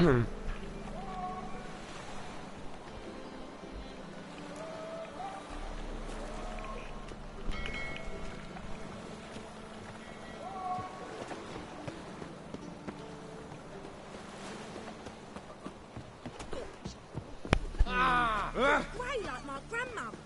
Way like my grandmother.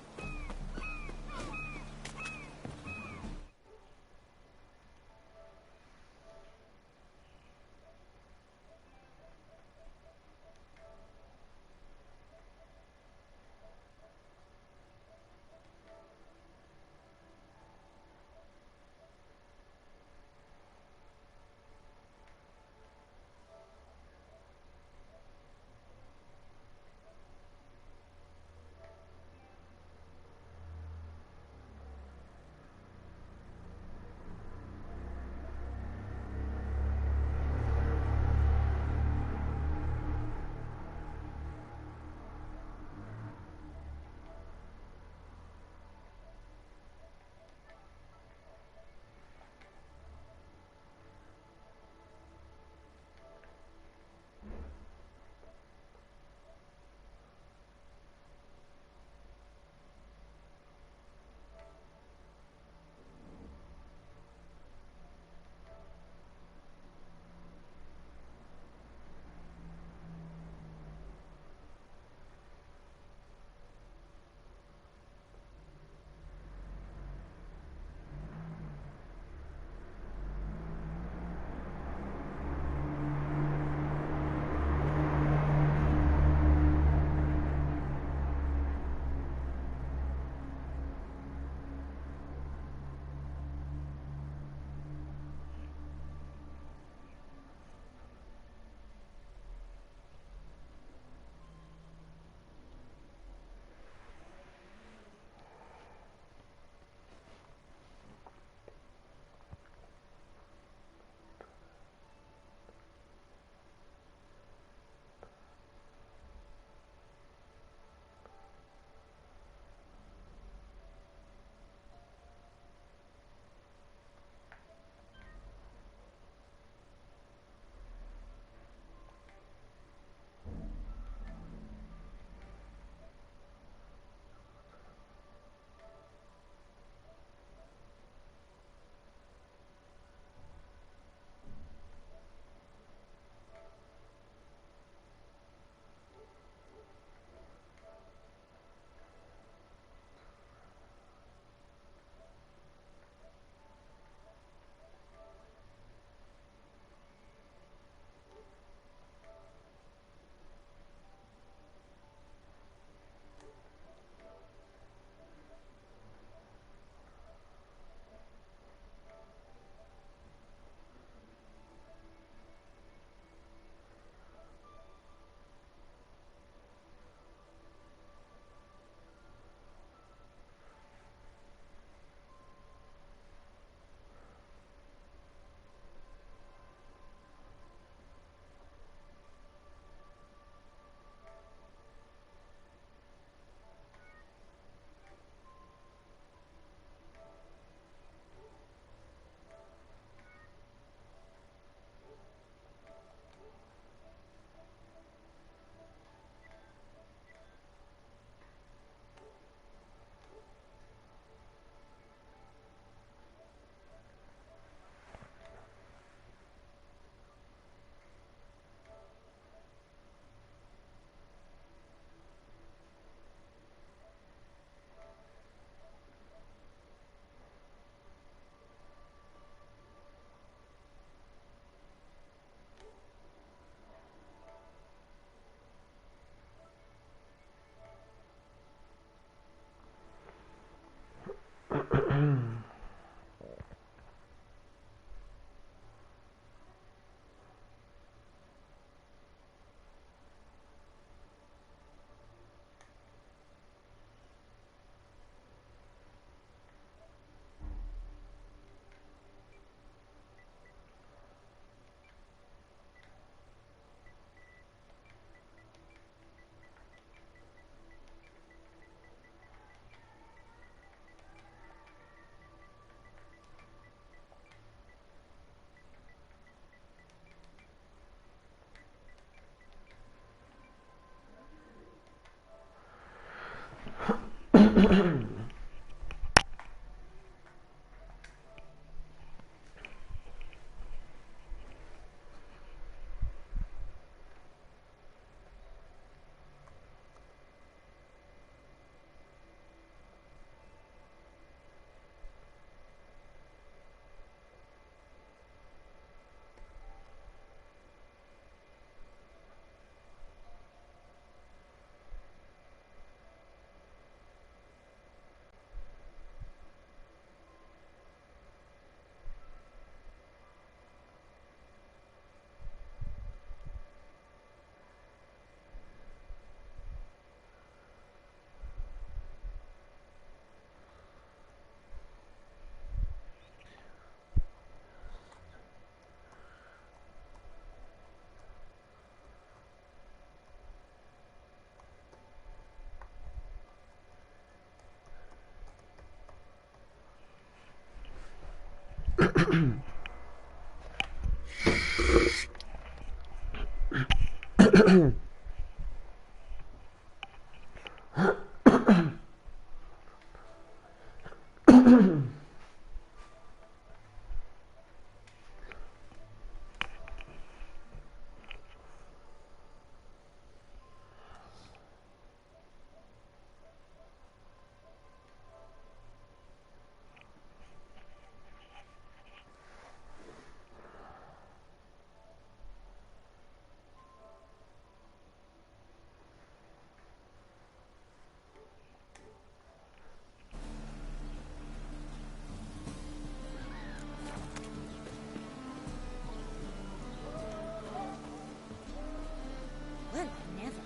Well, never.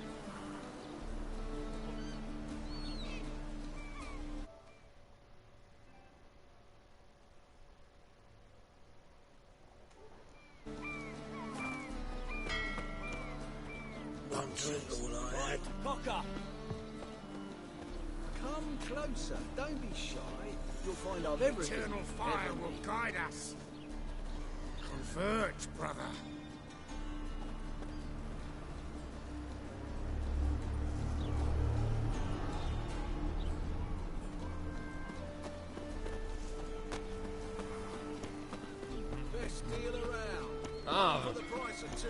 One drink all I had. Cocker! Come closer. Don't be shy. You'll find I've everything. Eternal fire will guide us. Converge, brother. Best deal around. Ah, For the price of two.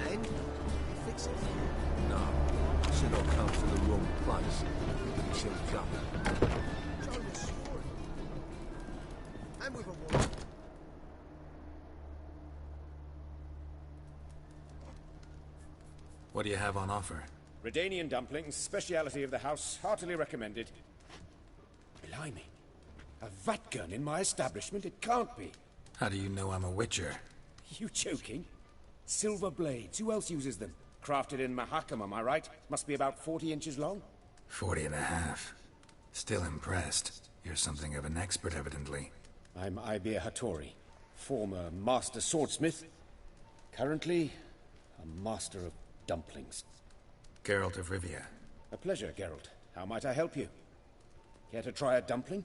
And you fix it. No, should not come to the wrong place. She'll jump. Try the sword. And with a woman. What do you have on offer? Redanian dumplings, speciality of the house, heartily recommended. Blimey. A vat gun in my establishment? It can't be. How do you know I'm a witcher? You joking? Silver blades. Who else uses them? Crafted in Mahakam, am I right? Must be about 40 inches long? 40 and a half. Still impressed. You're something of an expert, evidently. I'm Ibir Hattori, former master swordsmith. Currently, a master of dumplings. Geralt of Rivia. A pleasure, Geralt. How might I help you? Care to try a dumpling?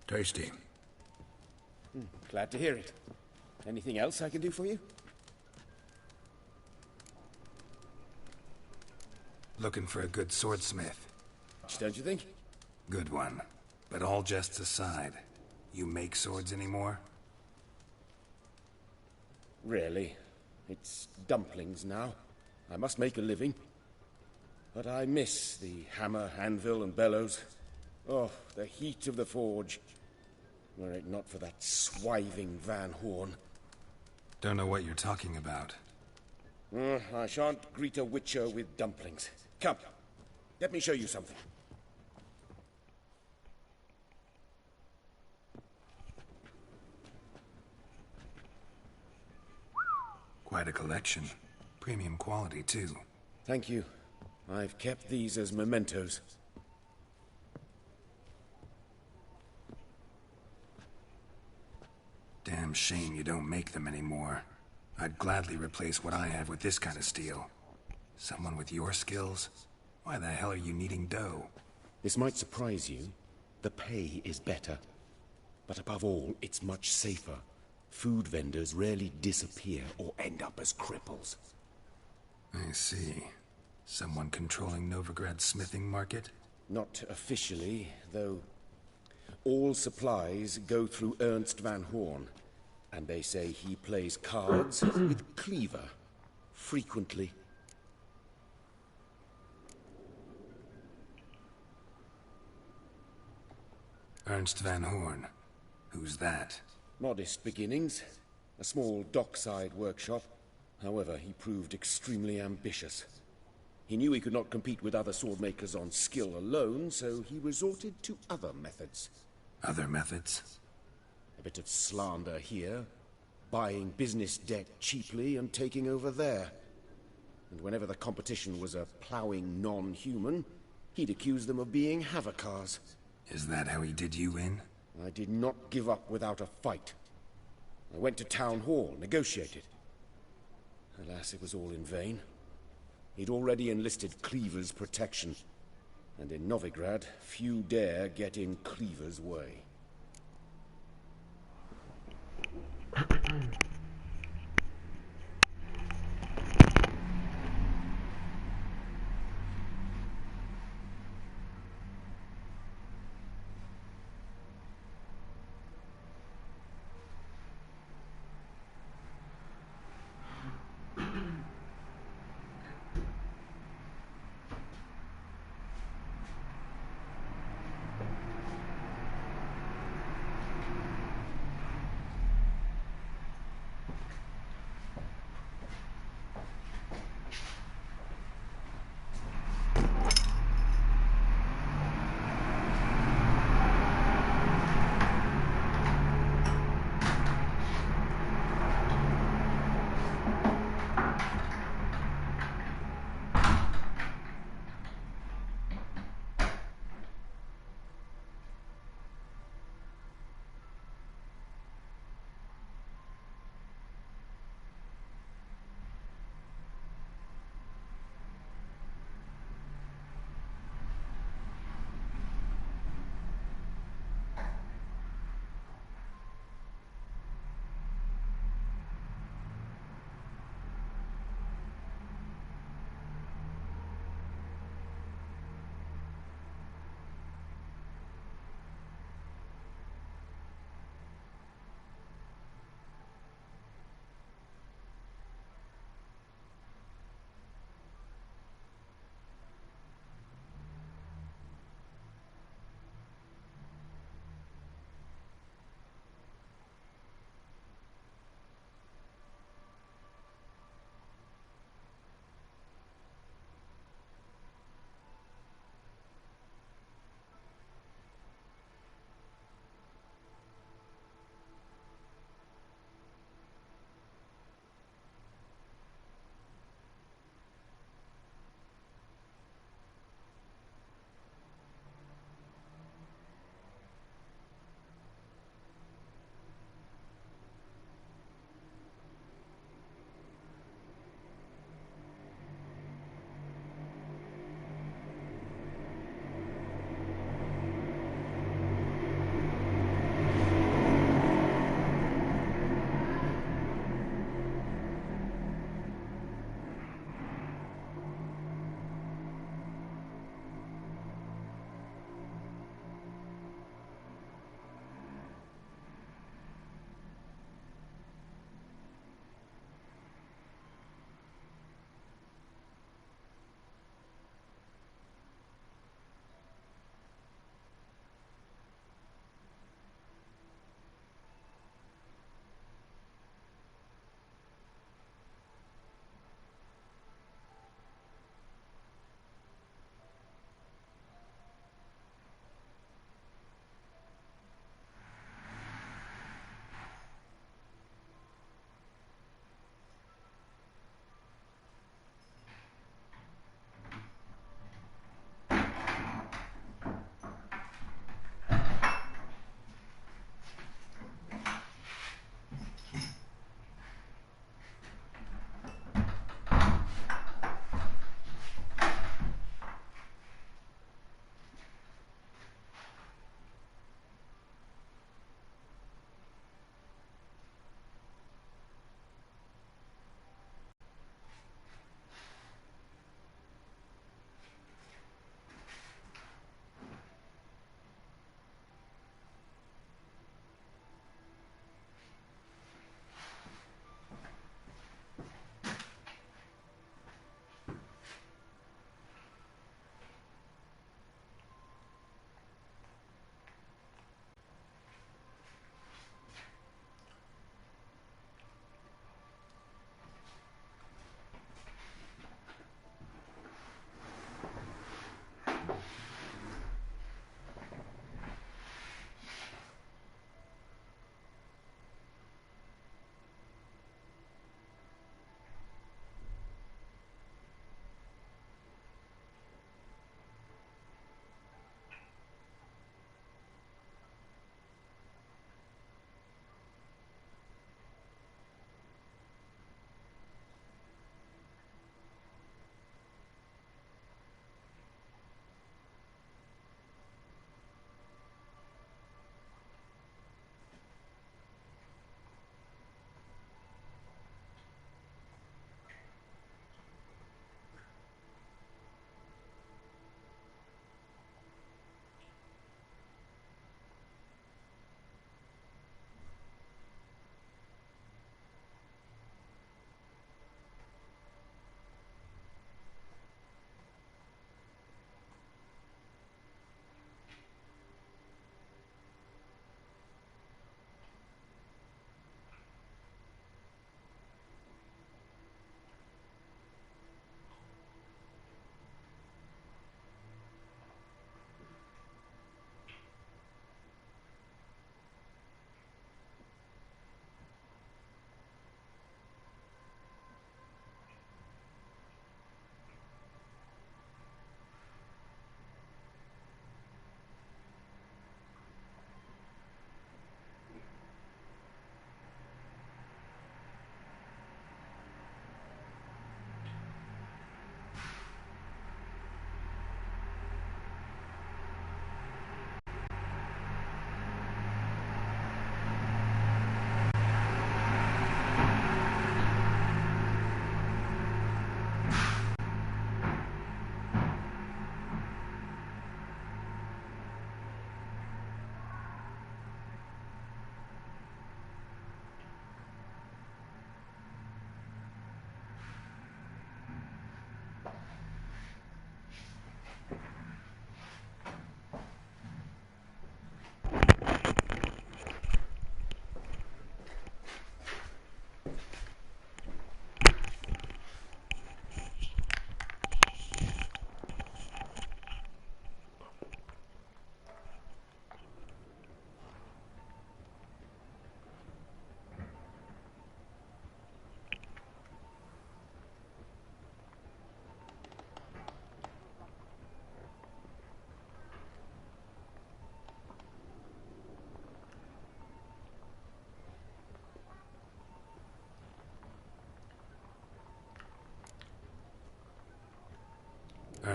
Tasty. Glad to hear it. Anything else I can do for you? Looking for a good swordsmith. Don't you think? Good one. But all jests aside, you make swords anymore? Really. It's dumplings now. I must make a living. But I miss the hammer, anvil, and bellows. Oh, the heat of the forge. Were it not for that swiving Van Horn. Don't know what you're talking about. I shan't greet a witcher with dumplings. Come, let me show you something. Quite a collection. Premium quality, too. Thank you. I've kept these as mementos. Damn shame you don't make them anymore. I'd gladly replace what I have with this kind of steel. Someone with your skills? Why the hell are you needing dough? This might surprise you. The pay is better. But above all, it's much safer. Food vendors rarely disappear or end up as cripples. I see. Someone controlling Novigrad's smithing market? Not officially, though. All supplies go through Ernst Van Horn, and they say he plays cards with Cleaver, frequently. Ernst Van Horn. Who's that? Modest beginnings. A small dockside workshop. However, he proved extremely ambitious. He knew he could not compete with other swordmakers on skill alone, so he resorted to other methods. Other methods? A bit of slander here, buying business debt cheaply and taking over there. And whenever the competition was a ploughing non-human, he'd accuse them of being Havocars. Is that how he did you in? I did not give up without a fight. I went to Town Hall, negotiated. Alas, it was all in vain. He'd already enlisted Cleaver's protection, and in Novigrad, few dare get in Cleaver's way.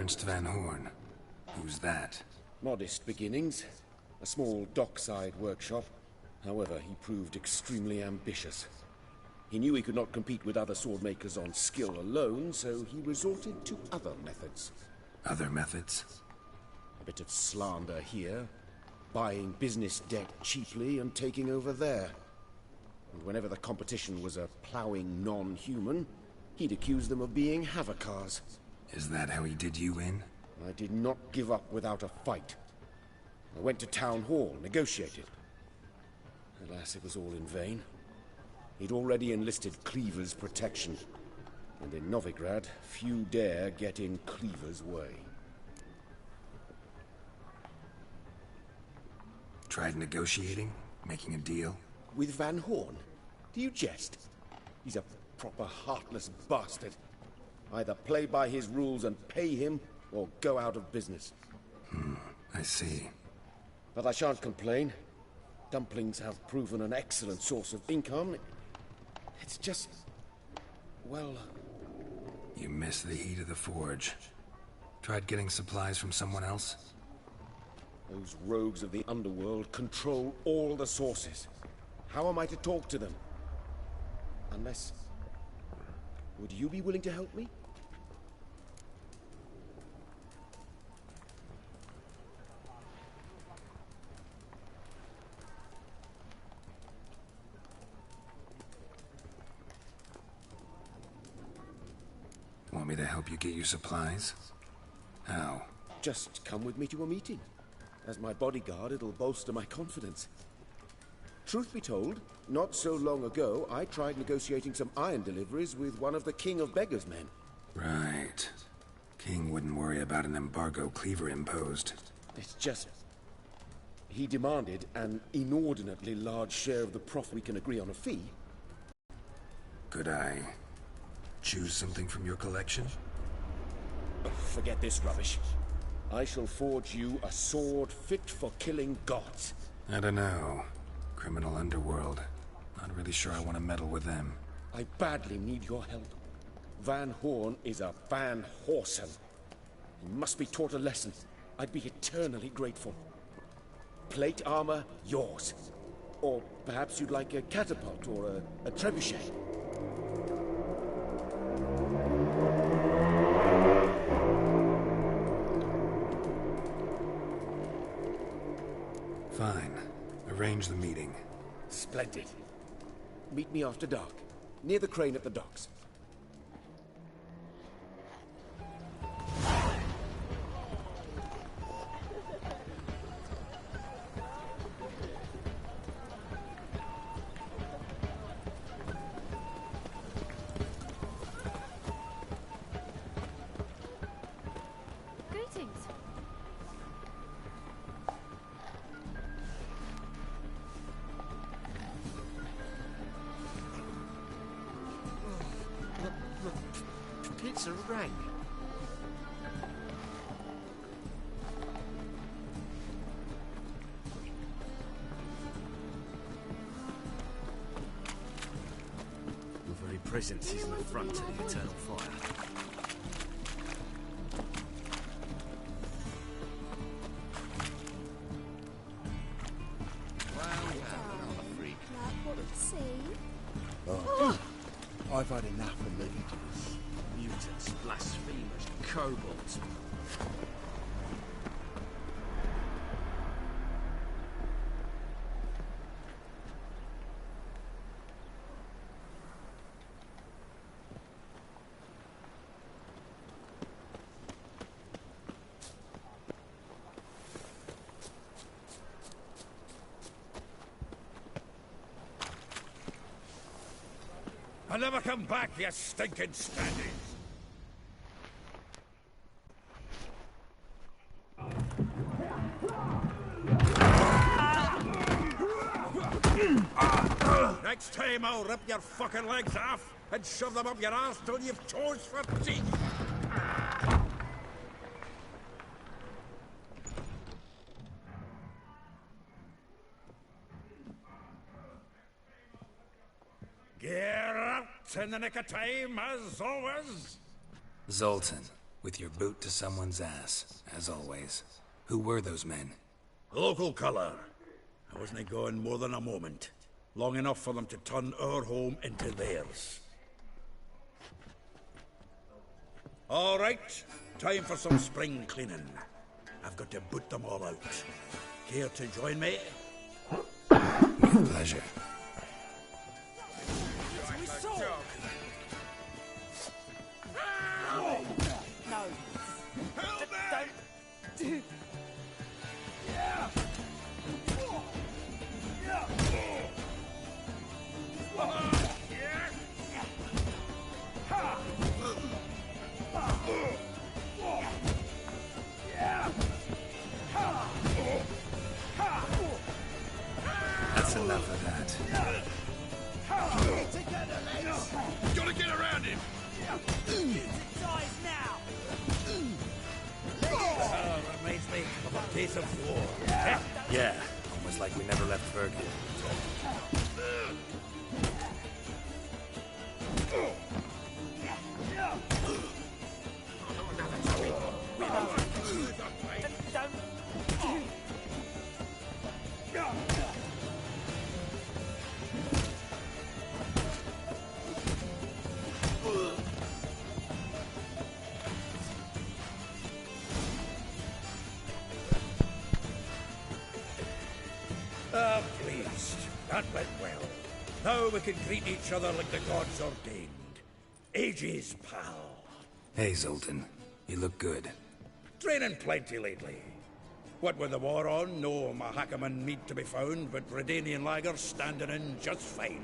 Ernst Van Horn. Who's that? Modest beginnings. A small dockside workshop. However, he proved extremely ambitious. He knew he could not compete with other swordmakers on skill alone, so he resorted to other methods. Other methods? A bit of slander here, buying business debt cheaply and taking over there. And whenever the competition was a ploughing non-human, he'd accuse them of being Havocars. Is that how he did you in? I did not give up without a fight. I went to Town Hall, negotiated. Alas, it was all in vain. He'd already enlisted Cleaver's protection. And in Novigrad, few dare get in Cleaver's way. Tried negotiating? Making a deal? With Van Horn? Do you jest? He's a proper heartless bastard. Either play by his rules and pay him, or go out of business. I see. But I shan't complain. Dumplings have proven an excellent source of income. It's just... well... You miss the heat of the forge. Tried getting supplies from someone else? Those rogues of the underworld control all the sources. How am I to talk to them? Unless... would you be willing to help me? Want me to help you get your supplies? How? Just come with me to a meeting. As my bodyguard, it'll bolster my confidence. Truth be told, not so long ago, I tried negotiating some iron deliveries with one of the King of Beggars' men. Right. King wouldn't worry about an embargo Cleaver imposed. It's just... he demanded an inordinately large share of the profit. We can agree on a fee. Could I choose something from your collection? Oh, forget this rubbish. I shall forge you a sword fit for killing gods. I don't know. Criminal underworld. Not really sure I want to meddle with them. I badly need your help. Van Horn is a Van Horsen. He must be taught a lesson. I'd be eternally grateful. Plate armor, yours. Or perhaps you'd like a catapult or a trebuchet. Fine. Arrange the meeting. Splendid. Meet me after dark, near the crane at the docks. Greetings. Pizza rang. Your very presence is an affront to the eternal fire. I've had enough of living. Mutants, blasphemers, kobolds. I'll never come back, you stinking standings! Next time I'll rip your fucking legs off and shove them up your arse till you've toes for teeth! Get out in the nick of time, as always! Zoltan, With your boot to someone's ass, as always. Who were those men? Local colour. I wasn't gone more than a moment. Long enough for them to turn our home into theirs. All right, time for some spring cleaning. I've got to boot them all out. Care to join me? With pleasure. That's enough of that. Gotta get around him! Reminds me of a piece of war. Yeah, almost like we never left Bergen. Ah, pleased. That went well. Now we can greet each other like the gods ordained. Ages, pal. Hey, Zoltan. You look good. Training plenty lately. What with the war on, no Mahakaman meat to be found, but Redanian lagers standing in just fine.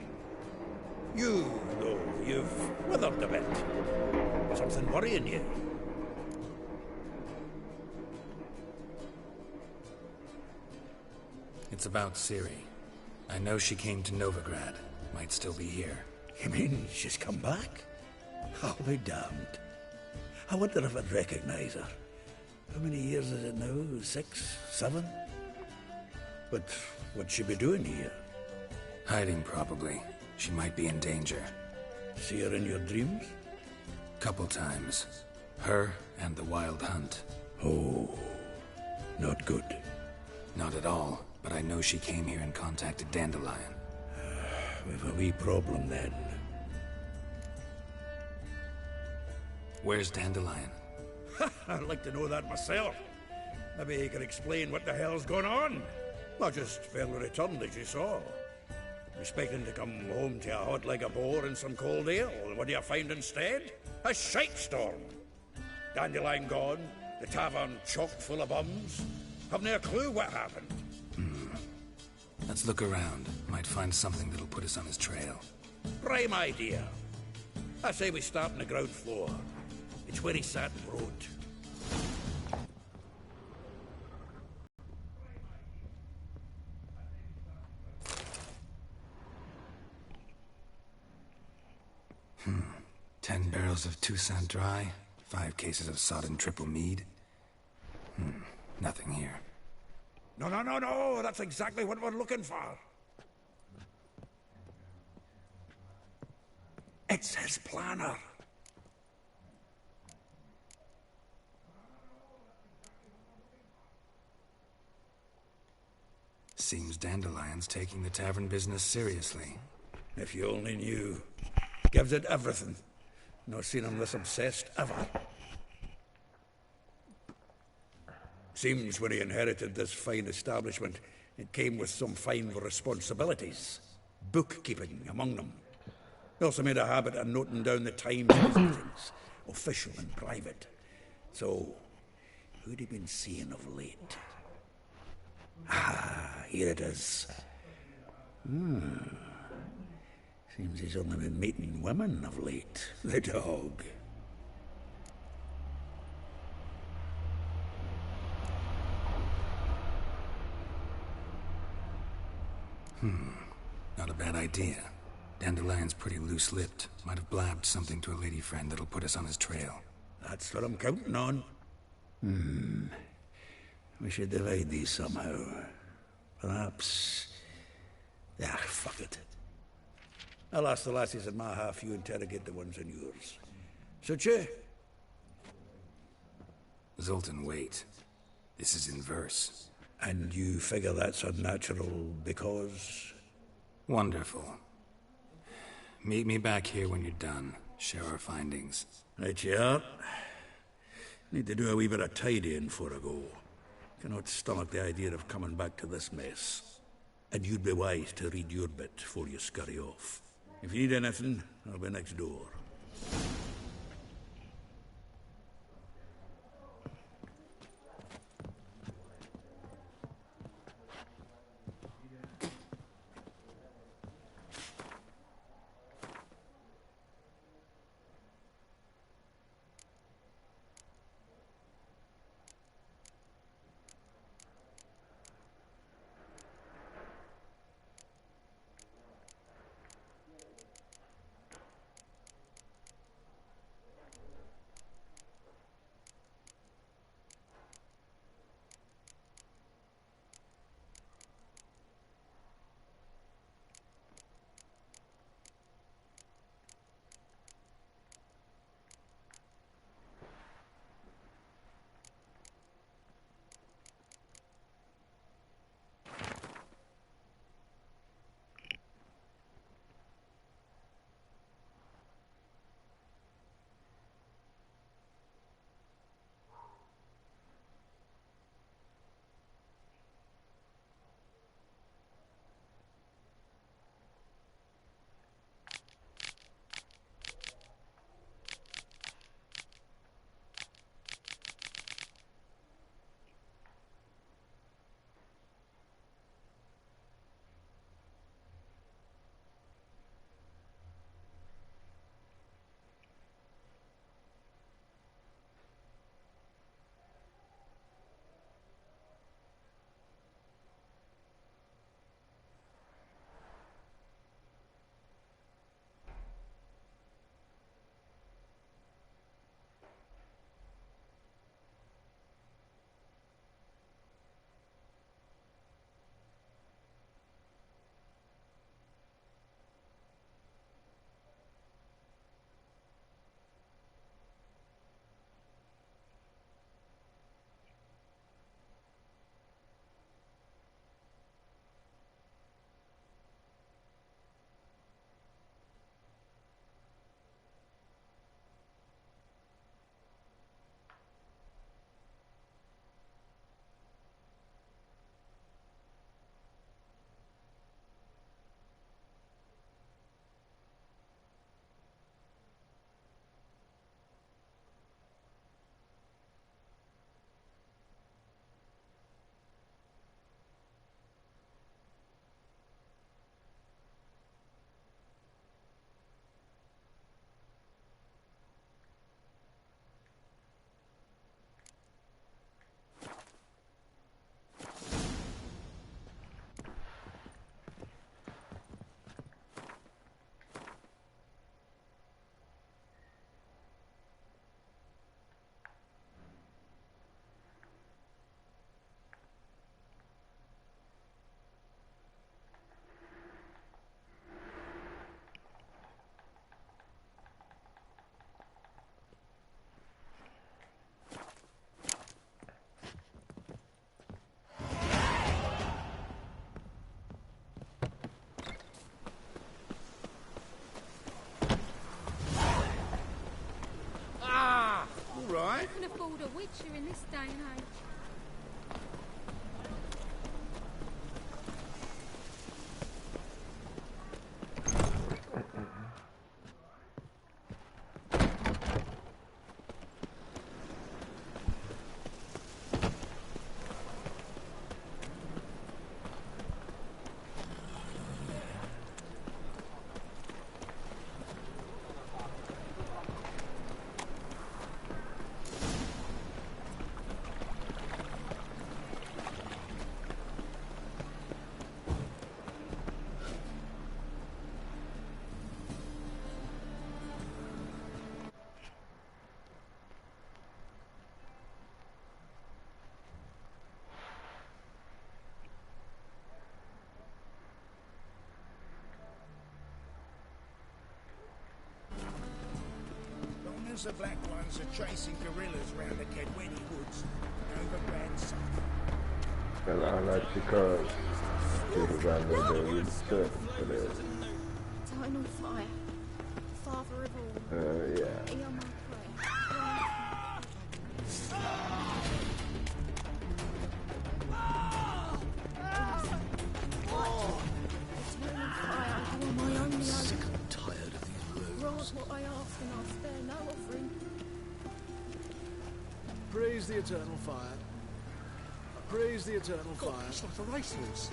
You, though, you've withered a bit. Something worrying you? It's about Ciri. I know she came to Novigrad. Might still be here. You mean she's come back? I'll be damned. I wonder if I'd recognize her. How many years is it now? 6? 7? But what'd she be doing here? Hiding, probably. She might be in danger. See her in your dreams? Couple times. Her and the Wild Hunt. Oh, not good. Not at all, but I know she came here and contacted Dandelion. We've a wee problem then. Where's Dandelion? I'd like to know that myself. Maybe you could explain what the hell's going on. I just fairly returned, as you saw. Expecting to come home to a hot like a boar and some cold ale. What do you find instead? A shite storm. Dandelion gone, the tavern chock full of bums. Haven't a clue what happened. Let's look around. Might find something that'll put us on his trail. Prime idea. I say we start on the ground floor. It's where he sat and wrote. Hmm. 10 barrels of Toussaint Dry, 5 cases of sodden triple mead. Nothing here. No, that's exactly what we're looking for. It's his planner. Seems Dandelion's taking the tavern business seriously. If you only knew. Gives it everything. Not seen him this obsessed ever. Seems when he inherited this fine establishment, it came with some fine responsibilities. Bookkeeping among them. He also made a habit of noting down the times of his meetings, official and private. So, who'd he been seeing of late? Ah, here it is. Seems he's only been meeting women of late. The dog. Not a bad idea. Dandelion's pretty loose-lipped. Might have blabbed something to a lady friend that'll put us on his trail. That's what I'm counting on. We should divide these somehow. Perhaps... fuck it. I'll ask the lassies in my half, you interrogate the ones in yours. Suit you? Zoltan, wait. This is in verse. And you figure that's unnatural because... Wonderful. Meet me back here when you're done. Share our findings. Right you are. Need to do a wee bit of tidying before I go. Cannot stomach the idea of coming back to this mess. And you'd be wise to read your bit before you scurry off. If you need anything, I'll be next door. Who can afford a witcher in this day and age? Suppose the Black Ones are chasing guerrillas round the Kedweni Woods over Grand Sun. And I like because I know there is certain for this. Eternal fire. Father of all. Yeah. Hear my prayer. Eternal fire. You are my only Sick hope. and tired of these roads. Grant what I ask and I'll spare no offering. Praise the eternal fire. Praise the eternal fire. It's like a racehorse.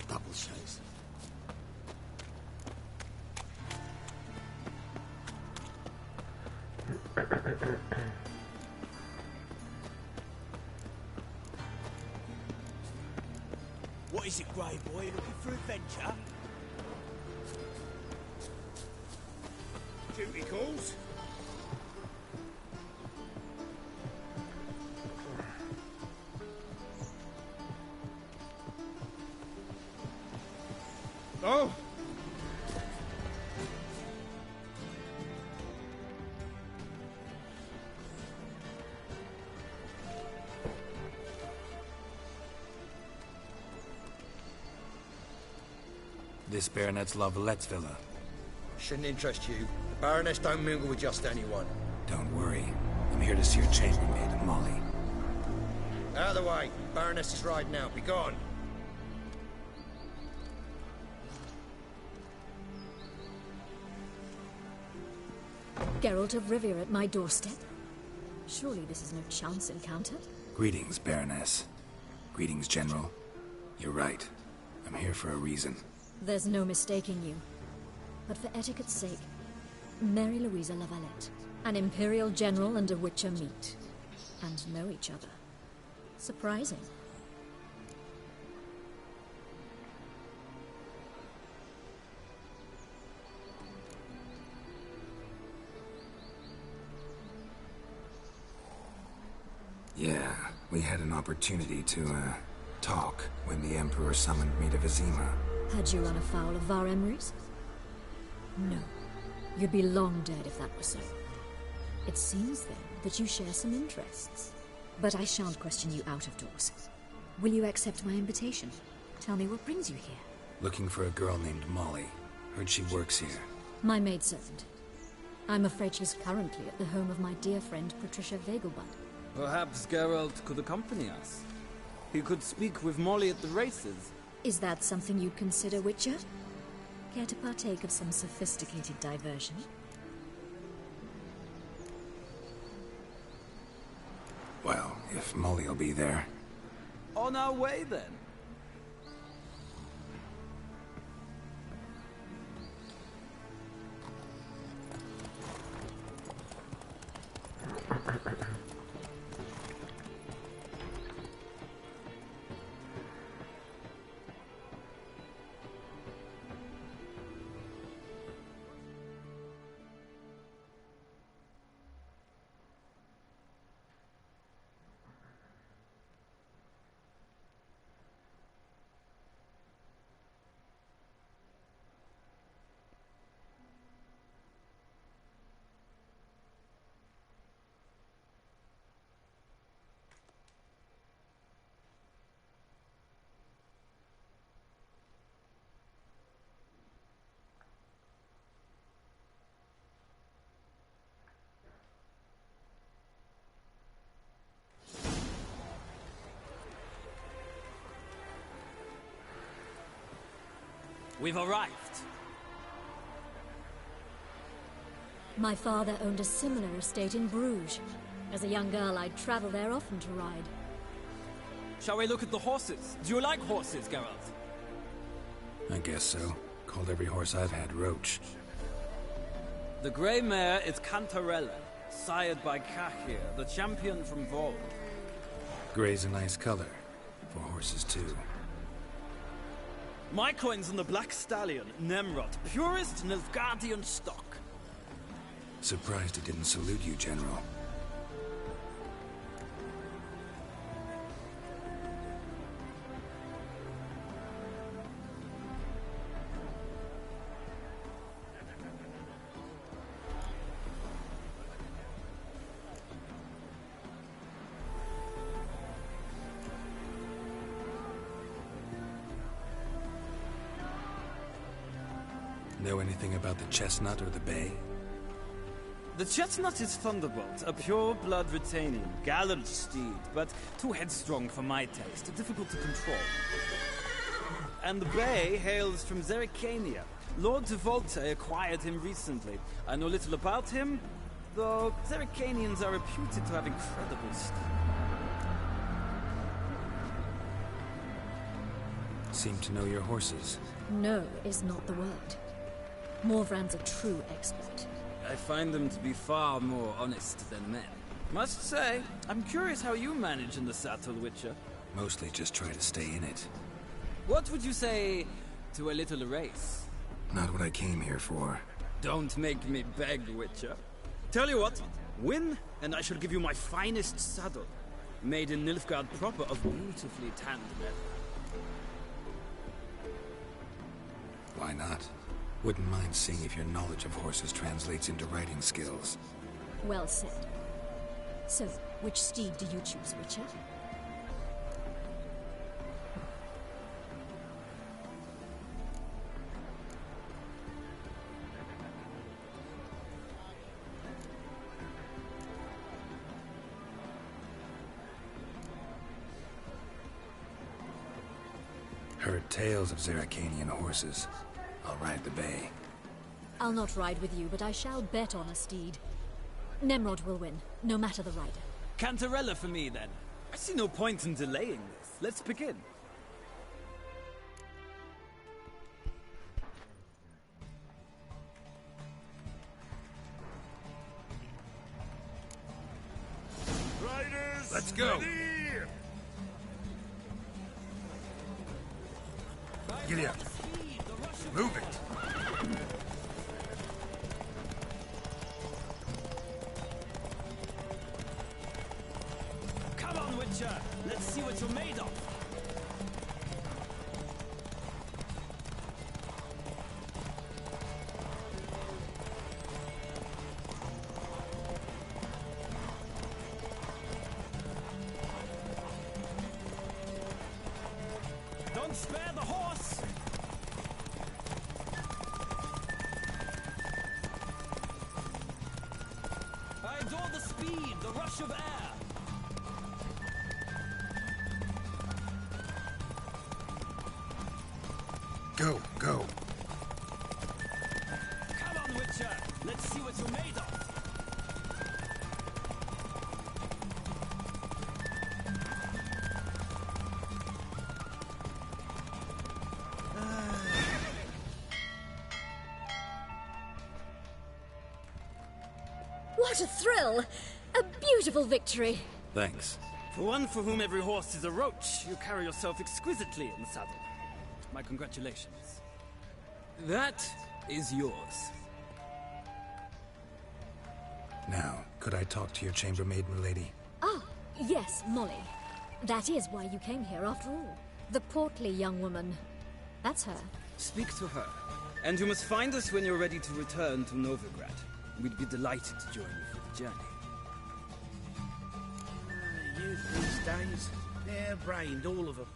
Double chase. What is it, Grey Boy? Looking for adventure? Duty calls. Oh! This Baronet's La Vallette's villa. Shouldn't interest you. The Baroness don't mingle with just anyone. Don't worry. I'm here to see your chambermaid, Molly. Out of the way. Baroness is riding out. Be gone. Geralt of Rivia at my doorstep? Surely this is no chance encounter? Greetings, Baroness. Greetings, General. You're right. I'm here for a reason. There's no mistaking you. But for etiquette's sake, Mary Louisa La Valette. An Imperial General and a Witcher meet. And know each other. Surprising. Yeah, we had an opportunity to, talk when the Emperor summoned me to Vizima. Had you run afoul of Var Emrys? No. You'd be long dead if that were so. It seems, then, that you share some interests. But I shan't question you out of doors. Will you accept my invitation? Tell me what brings you here. Looking for a girl named Molly. Heard she works here. My maidservant. I'm afraid she's currently at the home of my dear friend Patricia Vegelbud. Perhaps Geralt could accompany us. He could speak with Molly at the races. Is that something you'd consider, Witcher? Care to partake of some sophisticated diversion? Well, if Molly'll be there. On our way, then. We've arrived. My father owned a similar estate in Bruges. As a young girl, I'd travel there often to ride. Shall we look at the horses? Do you like horses, Geralt? I guess so. Called every horse I've had Roach. The grey mare is Cantarella, sired by Cahir, the champion from Vol. Grey's a nice color. For horses, too. My coin's on the black stallion, Nemrod, purest Nilfgaardian stock. Surprised he didn't salute you, General. Know anything about the chestnut or the bay? The chestnut is Thunderbolt, a pure-blood Retanian, gallant steed, but too headstrong for my taste, difficult to control. And the bay hails from Zerrikania. Lord de Volte acquired him recently. I know little about him, though Zerrikanians are reputed to have incredible style. Seem to know your horses. No is not the word. Morvran's a true expert. I find them to be far more honest than men. Must say, I'm curious how you manage in the saddle, Witcher. Mostly just try to stay in it. What would you say to a little race? Not what I came here for. Don't make me beg, Witcher. Tell you what, win, and I shall give you my finest saddle. Made in Nilfgaard proper of beautifully tanned leather. Why not? Wouldn't mind seeing if your knowledge of horses translates into riding skills. Well said. So, which steed do you choose, Witcher? Heard tales of Zerrikanian horses. I'll ride the bay. I'll not ride with you, but I shall bet on a steed. Nemrod will win, no matter the rider. Cantarella for me, then. I see no point in delaying this. Let's begin. Riders, let's go. Ready? Giddy up. Move it. Come on, Witcher. Let's see what you're made of. Don't spare the horse! I adore the speed, the rush of air. Go, go. Come on, Witcher. Let's see what you're made of. What a thrill! A beautiful victory! Thanks. For one for whom every horse is a roach, you carry yourself exquisitely in the saddle. My congratulations. That is yours. Now, could I talk to your chambermaid, milady? Ah, yes, Molly. That is why you came here after all. The portly young woman. That's her. Speak to her. And you must find us when you're ready to return to Novigrad. We'd be delighted to join you for the journey. Youth these days, they're brained, all of them.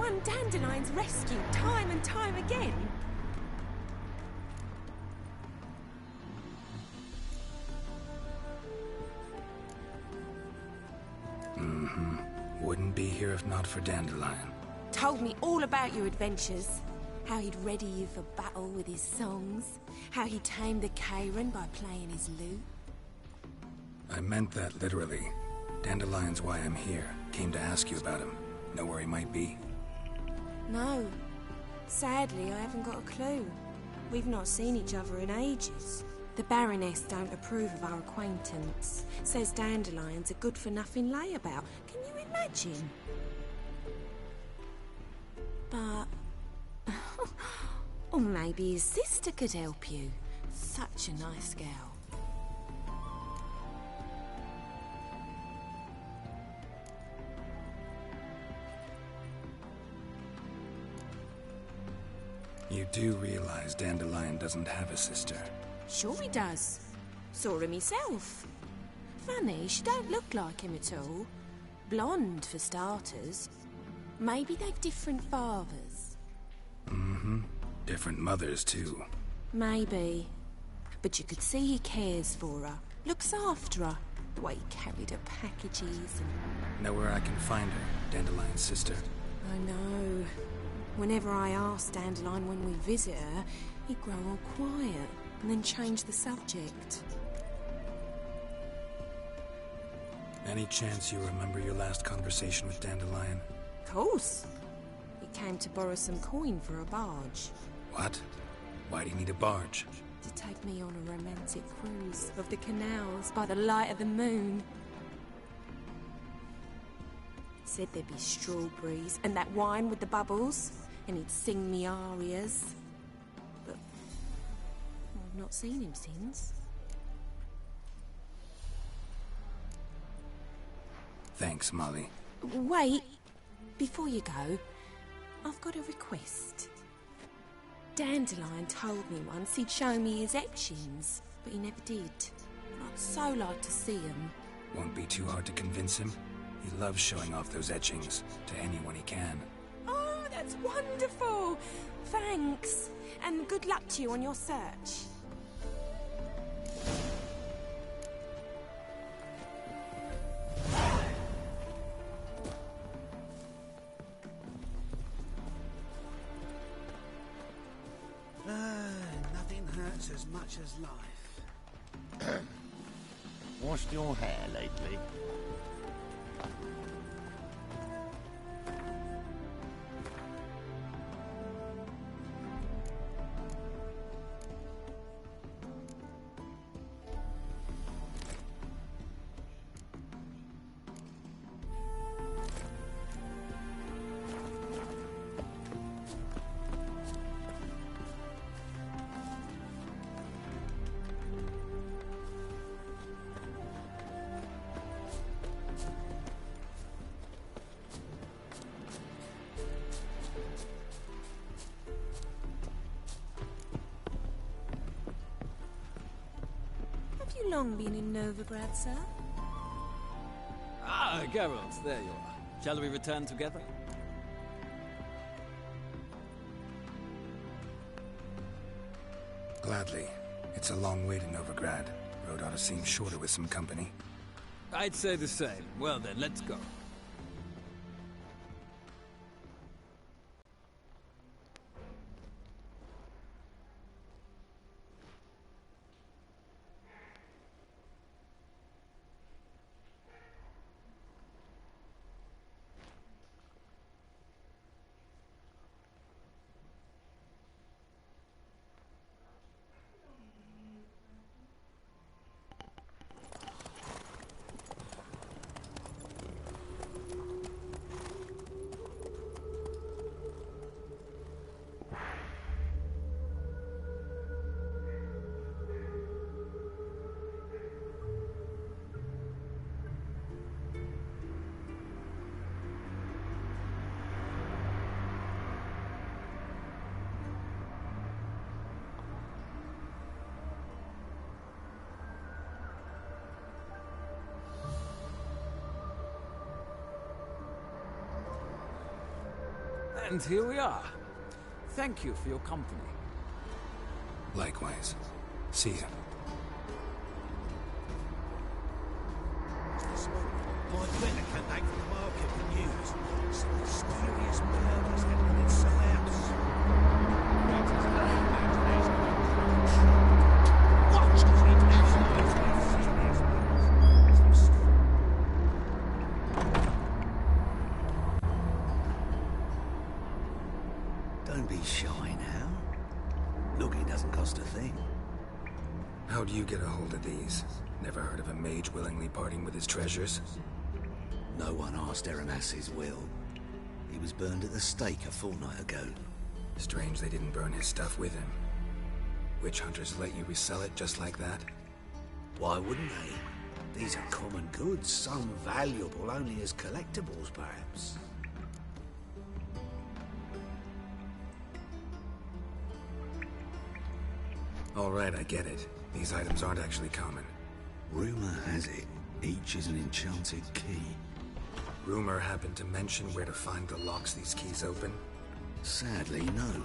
one Dandelion's rescued time and time again. Wouldn't be here if not for Dandelion. Told me all about your adventures. How he'd ready you for battle with his songs. How he tamed the Karen by playing his lute. I meant that literally. Dandelion's why I'm here. Came to ask you about him. Know where he might be? No. Sadly, I haven't got a clue. We've not seen each other in ages. The Baroness don't approve of our acquaintance. Says Dandelion's a good-for-nothing layabout. Can you imagine? But... or maybe his sister could help you. Such a nice girl. You do realize Dandelion doesn't have a sister? Sure he does. Saw him himself. Funny, she don't look like him at all. Blonde, for starters. Maybe they've different fathers. Different mothers, too. Maybe. But you could see he cares for her. Looks after her. The way he carried her packages and... Know where I can find her, Dandelion's sister? I know. Whenever I ask Dandelion when we visit her, he'd grow all quiet and then change the subject. Any chance you remember your last conversation with Dandelion? Of course. He came to borrow some coin for a barge. What? Why do you need a barge? To take me on a romantic cruise of the canals by the light of the moon. Said there'd be strawberries and that wine with the bubbles, and he'd sing me arias. But I've not seen him since. Thanks, Molly. Wait, before you go, I've got a request. Dandelion told me once he'd show me his etchings, but he never did. I'd so like to see them. Won't be too hard to convince him. He loves showing off those etchings to anyone he can. Oh, that's wonderful! Thanks, and good luck to you on your search. Nothing hurts as much as life. Washed your hair lately? Have you long been in Novigrad, sir? Ah, Geralt, there you are. Shall we return together? Gladly. It's a long way to Novigrad. Road ought to seem shorter with some company. I'd say the same. Well then, let's go. And here we are. Thank you for your company. Likewise. See ya. My better come back from the market for news. Some mysterious murders happening in some house. Don't be shy now. Looking doesn't cost a thing. How'd you get a hold of these? Never heard of a mage willingly parting with his treasures? No one asked Aramas's will. He was burned at the stake a fortnight ago. Strange they didn't burn his stuff with him. Witch hunters let you resell it just like that? Why wouldn't they? These are common goods, some valuable only as collectibles, perhaps. All right, I get it. These items aren't actually common. Rumor has it, each is an enchanted key. Rumor happened to mention where to find the locks these keys open? Sadly, no.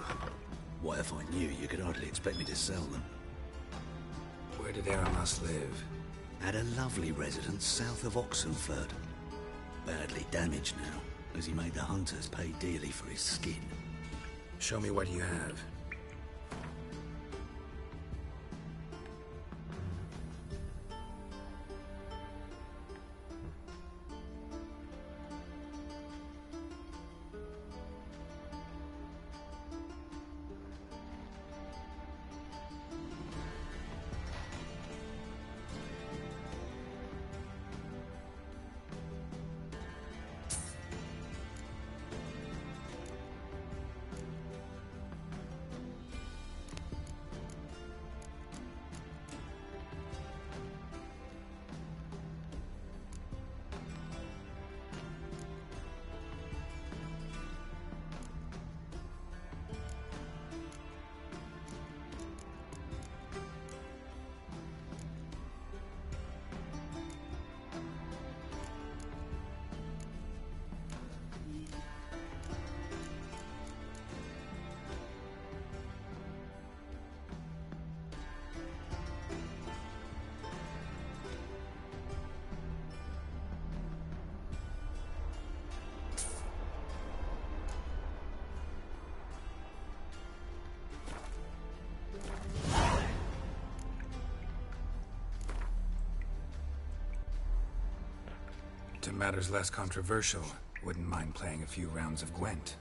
What if I knew, you could hardly expect me to sell them. Where did Aramas live? At a lovely residence south of Oxenford. Badly damaged now, as he made the hunters pay dearly for his skin. Show me what you have. To matters less controversial, wouldn't mind playing a few rounds of Gwent.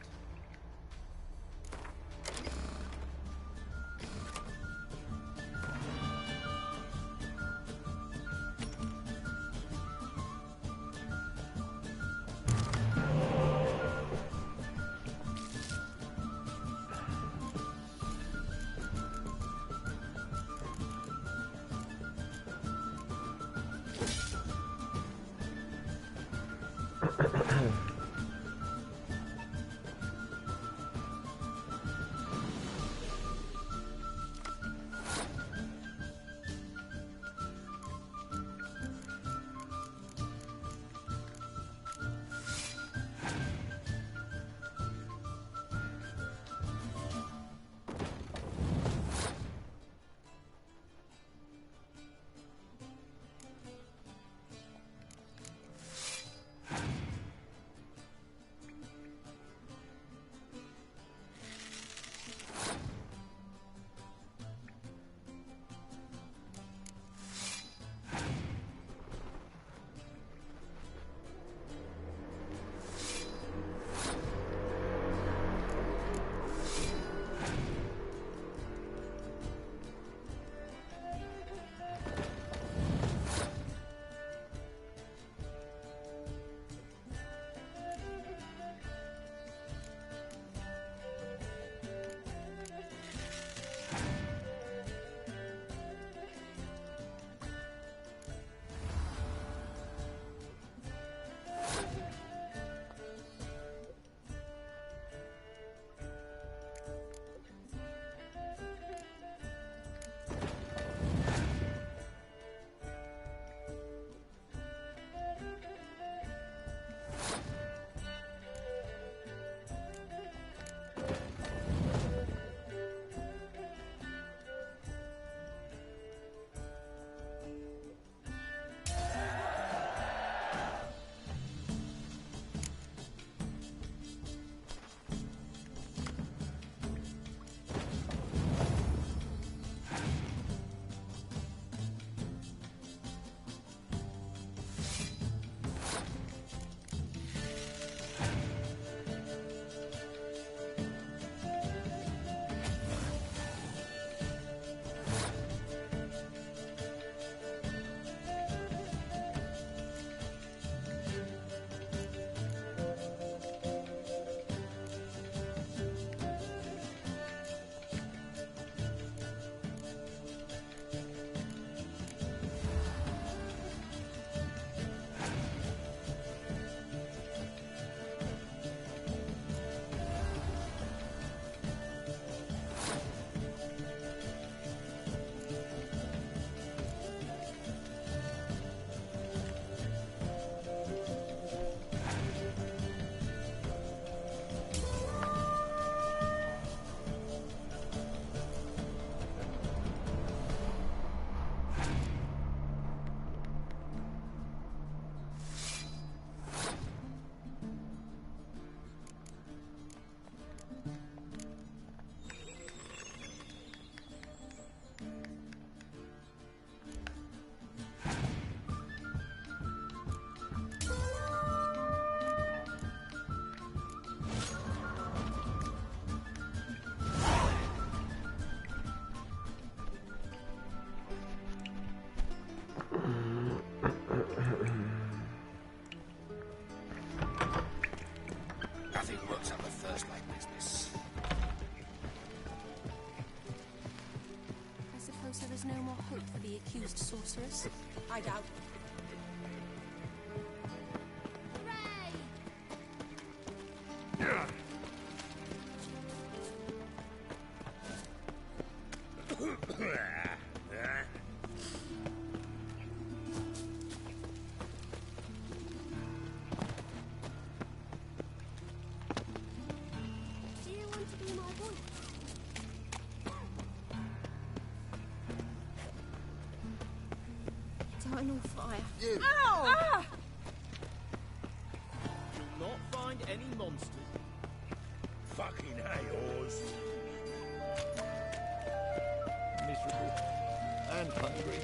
no more hope for the accused sorceress? I doubt it. Do you want to be my wife? Eternal fire. You! Ow! Ah! You'll not find any monsters. Fucking hayos. Miserable. And hungry.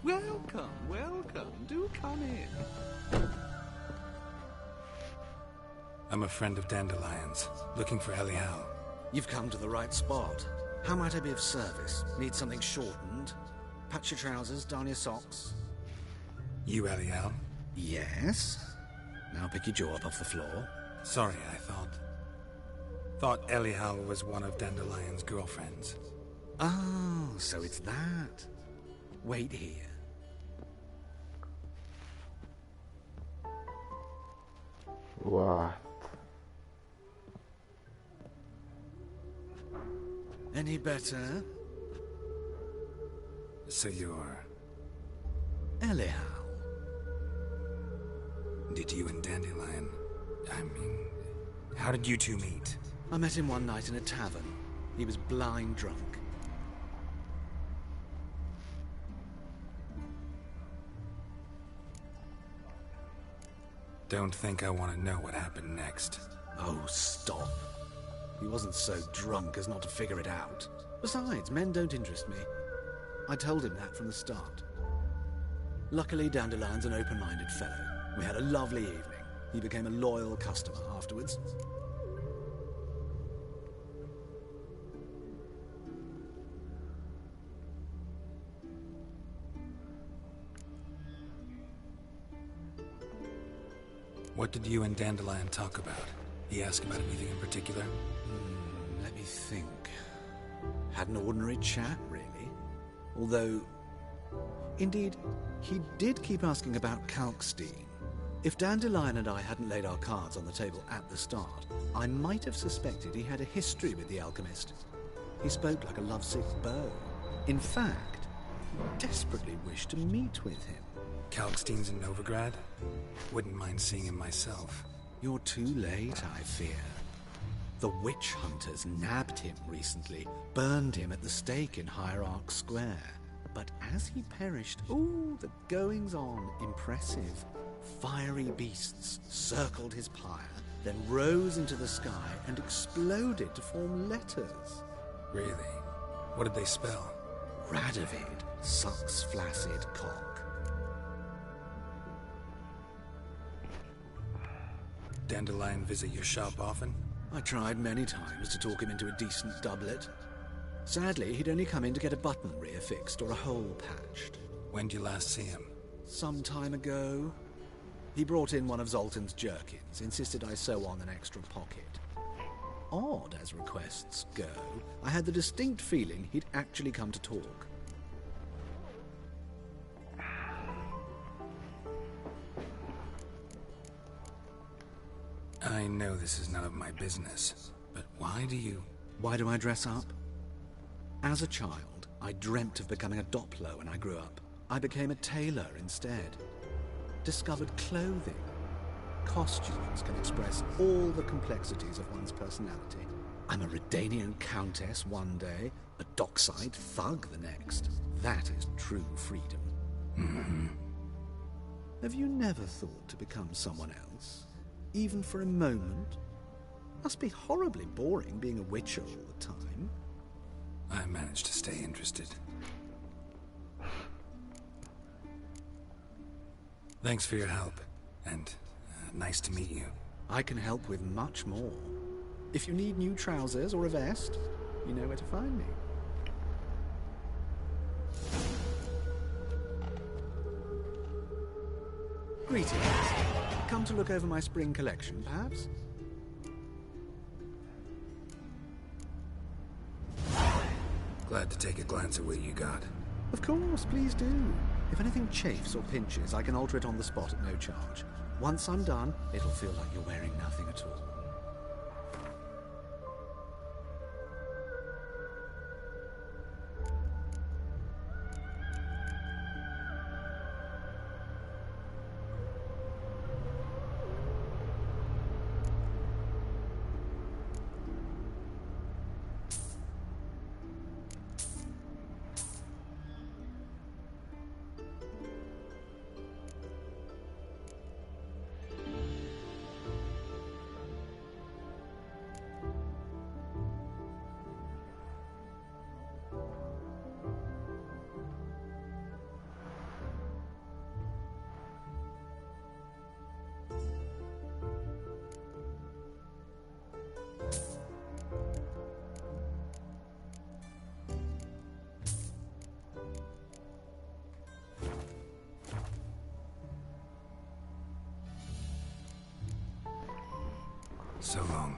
Welcome, welcome. Do come in. I'm a friend of Dandelion's, looking for Elial. You've come to the right spot. How might I be of service? Need something shortened? Patch your trousers, darn your socks. You Elial? Yes? Now pick your jaw up off the floor. Sorry, I thought Elial was one of Dandelion's girlfriends. Oh, so it's that. Wait here. What? Any better? So you're... Elial. Did you and Dandelion... I mean... How did you two meet? I met him one night in a tavern. He was blind drunk. Don't think I want to know what happened next. Oh, stop. He wasn't so drunk as not to figure it out. Besides, men don't interest me. I told him that from the start. Luckily, Dandelion's an open-minded fellow. We had a lovely evening. He became a loyal customer afterwards. What did you and Dandelion talk about? He asked about anything in particular? Let me think. Had an ordinary chat, really. Although, indeed, he did keep asking about Kalkstein. If Dandelion and I hadn't laid our cards on the table at the start, I might have suspected he had a history with the alchemist. He spoke like a lovesick beau. In fact, he desperately wished to meet with him. Kalkstein's in Novigrad? Wouldn't mind seeing him myself. You're too late, I fear. The witch hunters nabbed him recently, burned him at the stake in Hierarch Square. But as he perished, ooh, the goings-on, impressive. Fiery beasts circled his pyre, then rose into the sky and exploded to form letters. Really? What did they spell? Radovid sucks flaccid cock. Dandelion visit your shop often? I tried many times to talk him into a decent doublet. Sadly, he'd only come in to get a button reaffixed or a hole patched. When'd you last see him? Some time ago. He brought in one of Zoltan's jerkins, insisted I sew on an extra pocket. Odd as requests go, I had the distinct feeling he'd actually come to talk. I know this is none of my business, but why do I dress up? As a child, I dreamt of becoming a Doppler when I grew up. I became a tailor instead. Discovered clothing. Costumes can express all the complexities of one's personality. I'm a Redanian countess one day, a dockside thug the next. That is true freedom. Mm-hmm. Have you never thought to become someone else? Even for a moment? Must be horribly boring being a witcher all the time. I managed to stay interested. Thanks for your help, and nice to meet you. I can help with much more. If you need new trousers or a vest, you know where to find me. Greetings. Come to look over my spring collection, perhaps? Glad to take a glance at what you got. Of course, please do. If anything chafes or pinches, I can alter it on the spot at no charge. Once I'm done, it'll feel like you're wearing nothing at all. So long.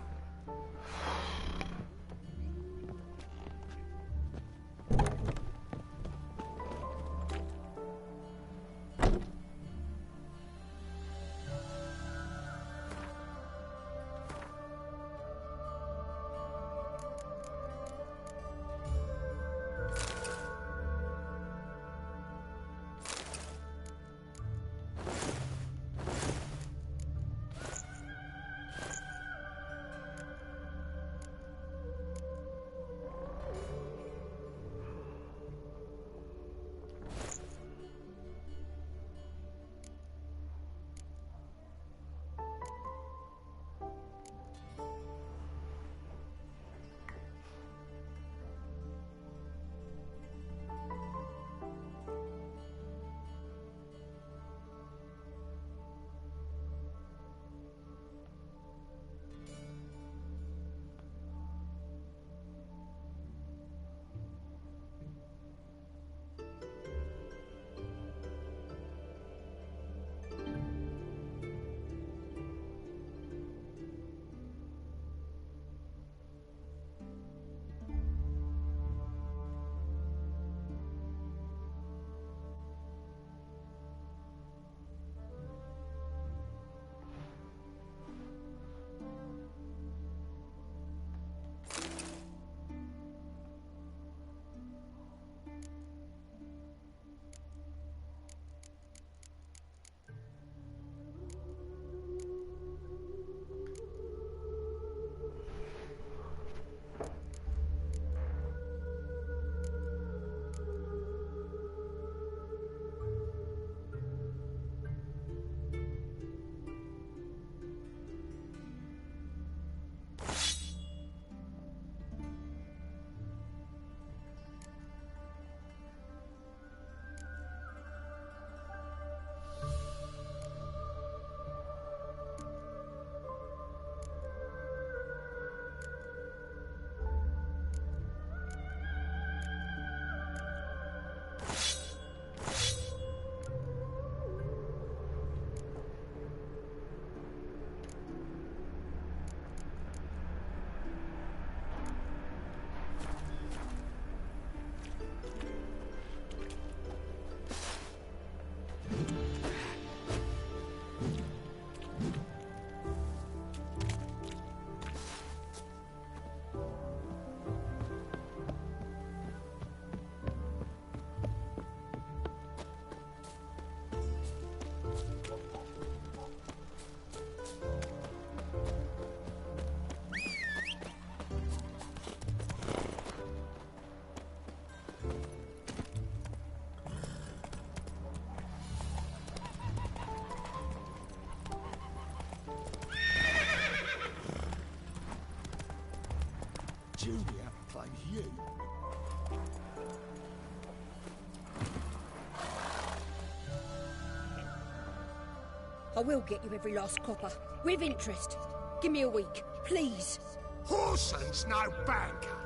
I will get you every last copper. With interest. Give me a week, please. Horson's no banker.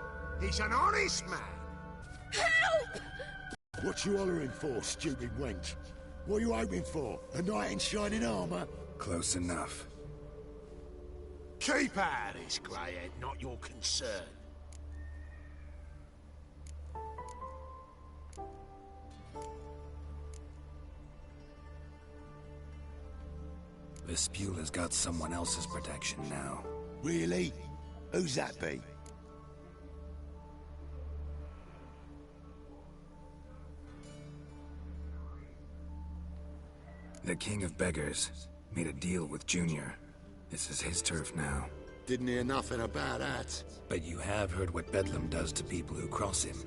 He's an honest man. Help! What you hollering for, stupid wench? What are you hoping for? A knight in shining armour? Close enough. Keep out of this, greyhead, not your concern. Vespula's got someone else's protection now. Really? Who's that be? The King of Beggars made a deal with Junior. This is his turf now. Didn't hear nothing about that. But you have heard what Bedlam does to people who cross him.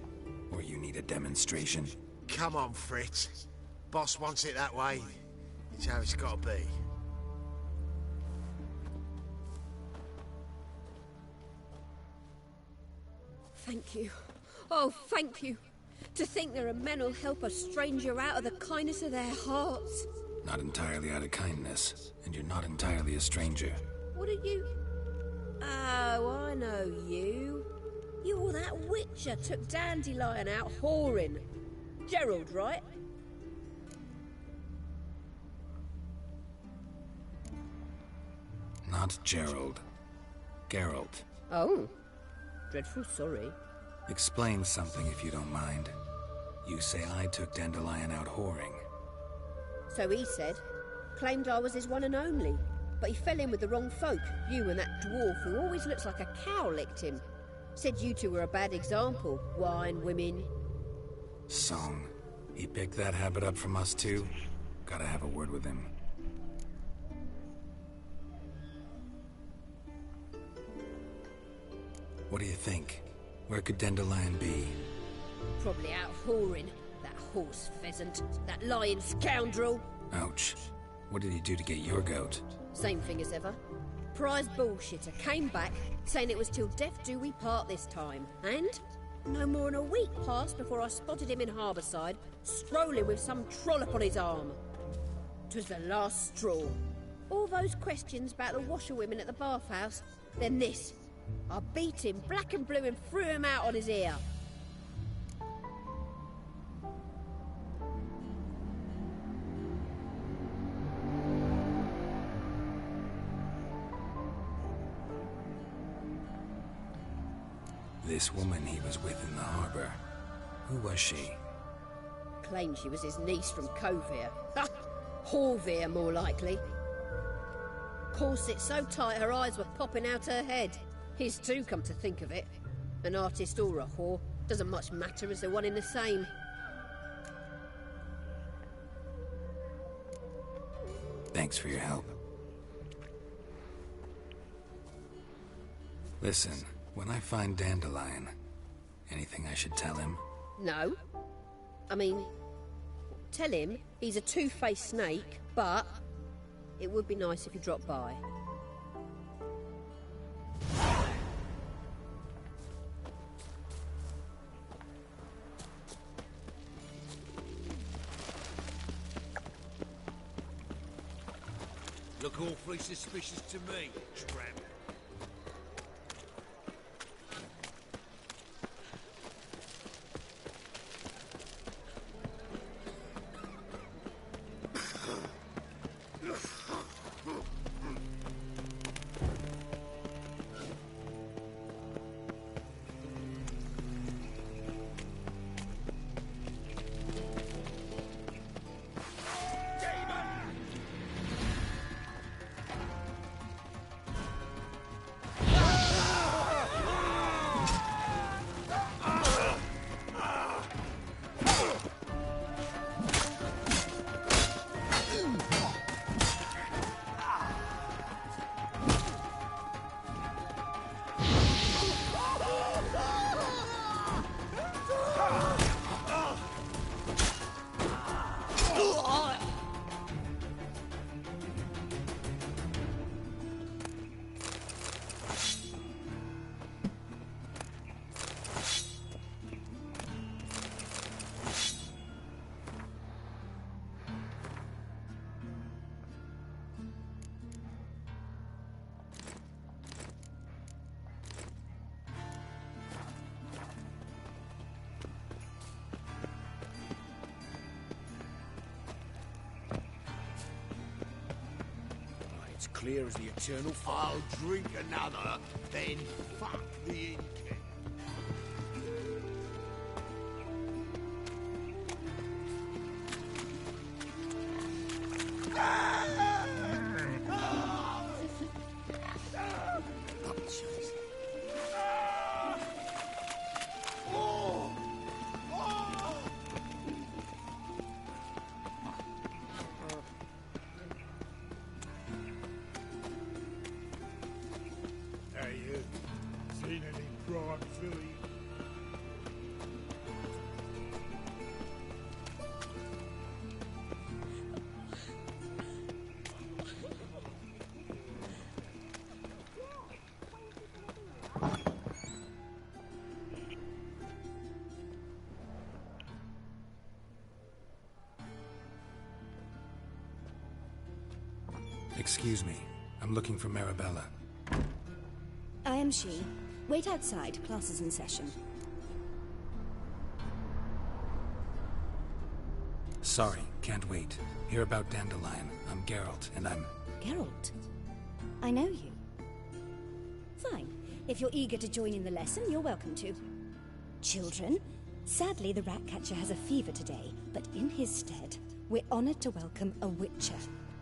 Or you need a demonstration? Come on, Fritz. Boss wants it that way. It's how it's gotta be. Thank you. Oh, thank you. To think there are men who'll help a stranger out of the kindness of their hearts. Not entirely out of kindness, and you're not entirely a stranger. What are you... Oh, I know you. You're that witcher took Dandelion out whoring. Gerald, right? Not Gerald. Geralt. Oh. Dreadful sorry. Explain something if you don't mind. You say I took Dandelion out whoring. So he said. Claimed I was his one and only. But he fell in with the wrong folk. You and that dwarf who always looks like a cow licked him. Said you two were a bad example. Wine, women. Song. He picked that habit up from us too? Gotta have a word with him. What do you think? Where could Dandelion be? Probably out whoring. That horse pheasant. That lying scoundrel. Ouch. What did he do to get your goat? Same thing as ever. Prize bullshitter came back, saying it was till death do we part this time. And no more than a week passed before I spotted him in Harbourside, strolling with some trollop on his arm. 'Twas the last straw. All those questions about the washerwomen at the bathhouse, then this. I beat him black and blue and threw him out on his ear. This woman he was with in the harbor. Who was she? Claimed she was his niece from Kovir. Ha! Horvir, more likely. Corset so tight her eyes were popping out her head. His too, come to think of it. An artist or a whore doesn't much matter as they're one in the same. Thanks for your help. Listen, when I find Dandelion, anything I should tell him? No. I mean, tell him he's a two-faced snake, but it would be nice if he dropped by. Look awfully suspicious to me, tramp. clear as the eternal fire. I'll drink another, then fuck the innkeep. Hey, you. Seen any prime filly? Excuse me. I'm looking for Marabella. I am she. Wait outside. Class is in session. Sorry, can't wait. Hear about Dandelion. I'm Geralt, and I'm... Geralt? I know you. Fine. If you're eager to join in the lesson, you're welcome to. Children, sadly the Ratcatcher has a fever today, but in his stead, we're honored to welcome a Witcher,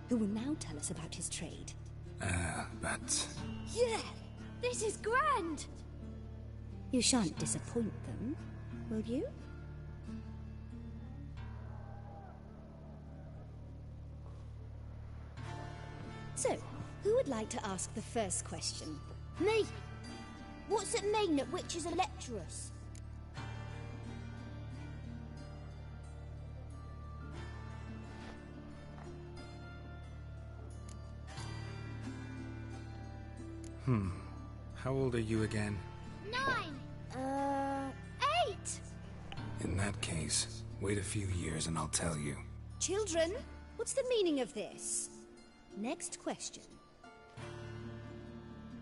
who will now tell us about his trade. But... Yeah! This is grand! You shan't disappoint them, will you? So, who would like to ask the first question? Me! What's it mean that witches are lecturers? How old are you again? 9! 8! In that case, wait a few years and I'll tell you. Children, what's the meaning of this? Next question.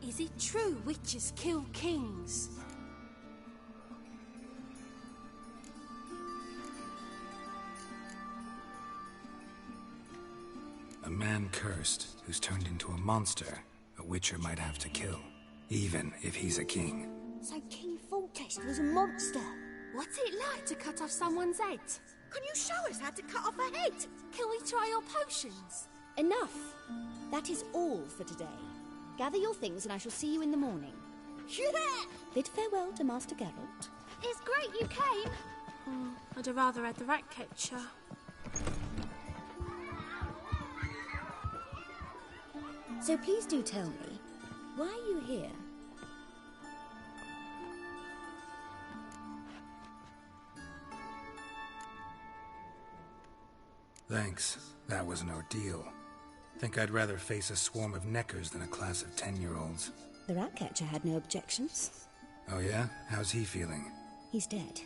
Is it true witches kill kings? A man cursed who's turned into a monster, a Witcher might have to kill, even if he's a king. So King Foltest was a monster. What's it like to cut off someone's head? Can you show us how to cut off a head? Can we try your potions? Enough. That is all for today. Gather your things and I shall see you in the morning. Yeah! Bid farewell to Master Geralt. It's great you came. I'd have rather had the Ratcatcher. So please do tell me, why are you here? Thanks. That was an ordeal. Think I'd rather face a swarm of neckers than a class of 10-year-olds. The Ratcatcher had no objections. Oh yeah? How's he feeling? He's dead.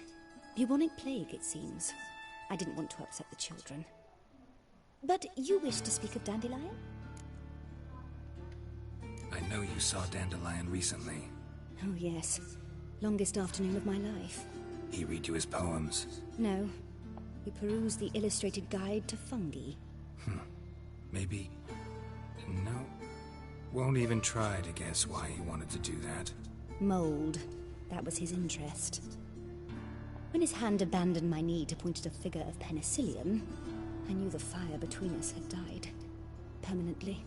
Bubonic plague, it seems. I didn't want to upset the children. But you wish to speak of Dandelion? I know you saw Dandelion recently. Oh yes. Longest afternoon of my life. He read you his poems? No. We perused the illustrated guide to fungi. Maybe... No. Won't even try to guess why he wanted to do that. Mold. That was his interest. When his hand abandoned my knee to point at a figure of penicillium, I knew the fire between us had died. Permanently.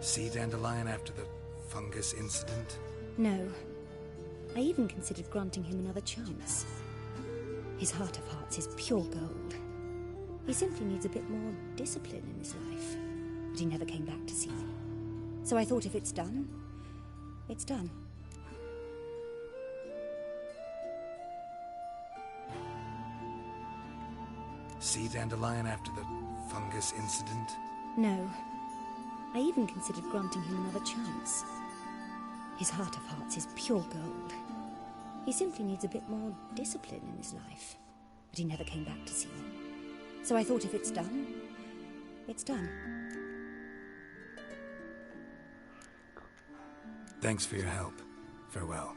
See Dandelion after the fungus incident? No. I even considered granting him another chance. His heart of hearts is pure gold. He simply needs a bit more discipline in his life. But he never came back to see me. So I thought if it's done, it's done. See Dandelion after the fungus incident? No. I even considered granting him another chance. His heart of hearts is pure gold. He simply needs a bit more discipline in his life. But he never came back to see me. So I thought if it's done, it's done. Thanks for your help. Farewell.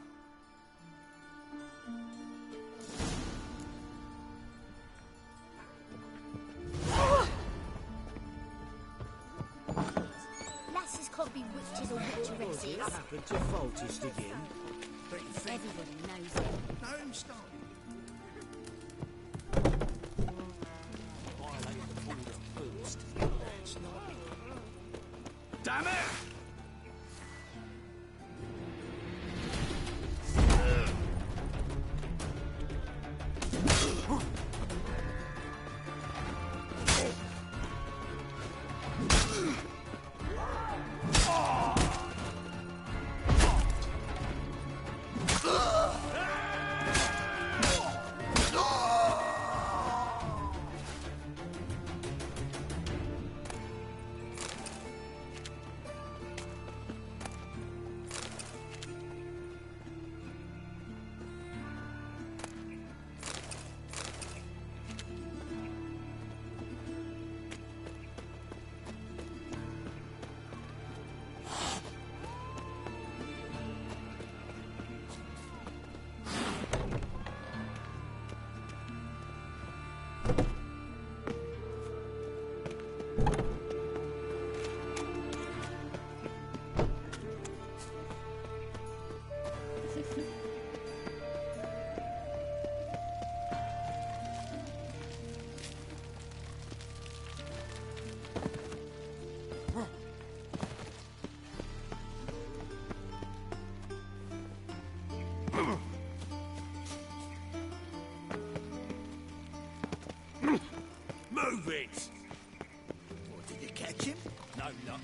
Lasses can't be witches or witcheresses. What happened to Faultist again? Everybody knows it. No, I'm starting. Damn it! Move it! What, did you catch him? No luck.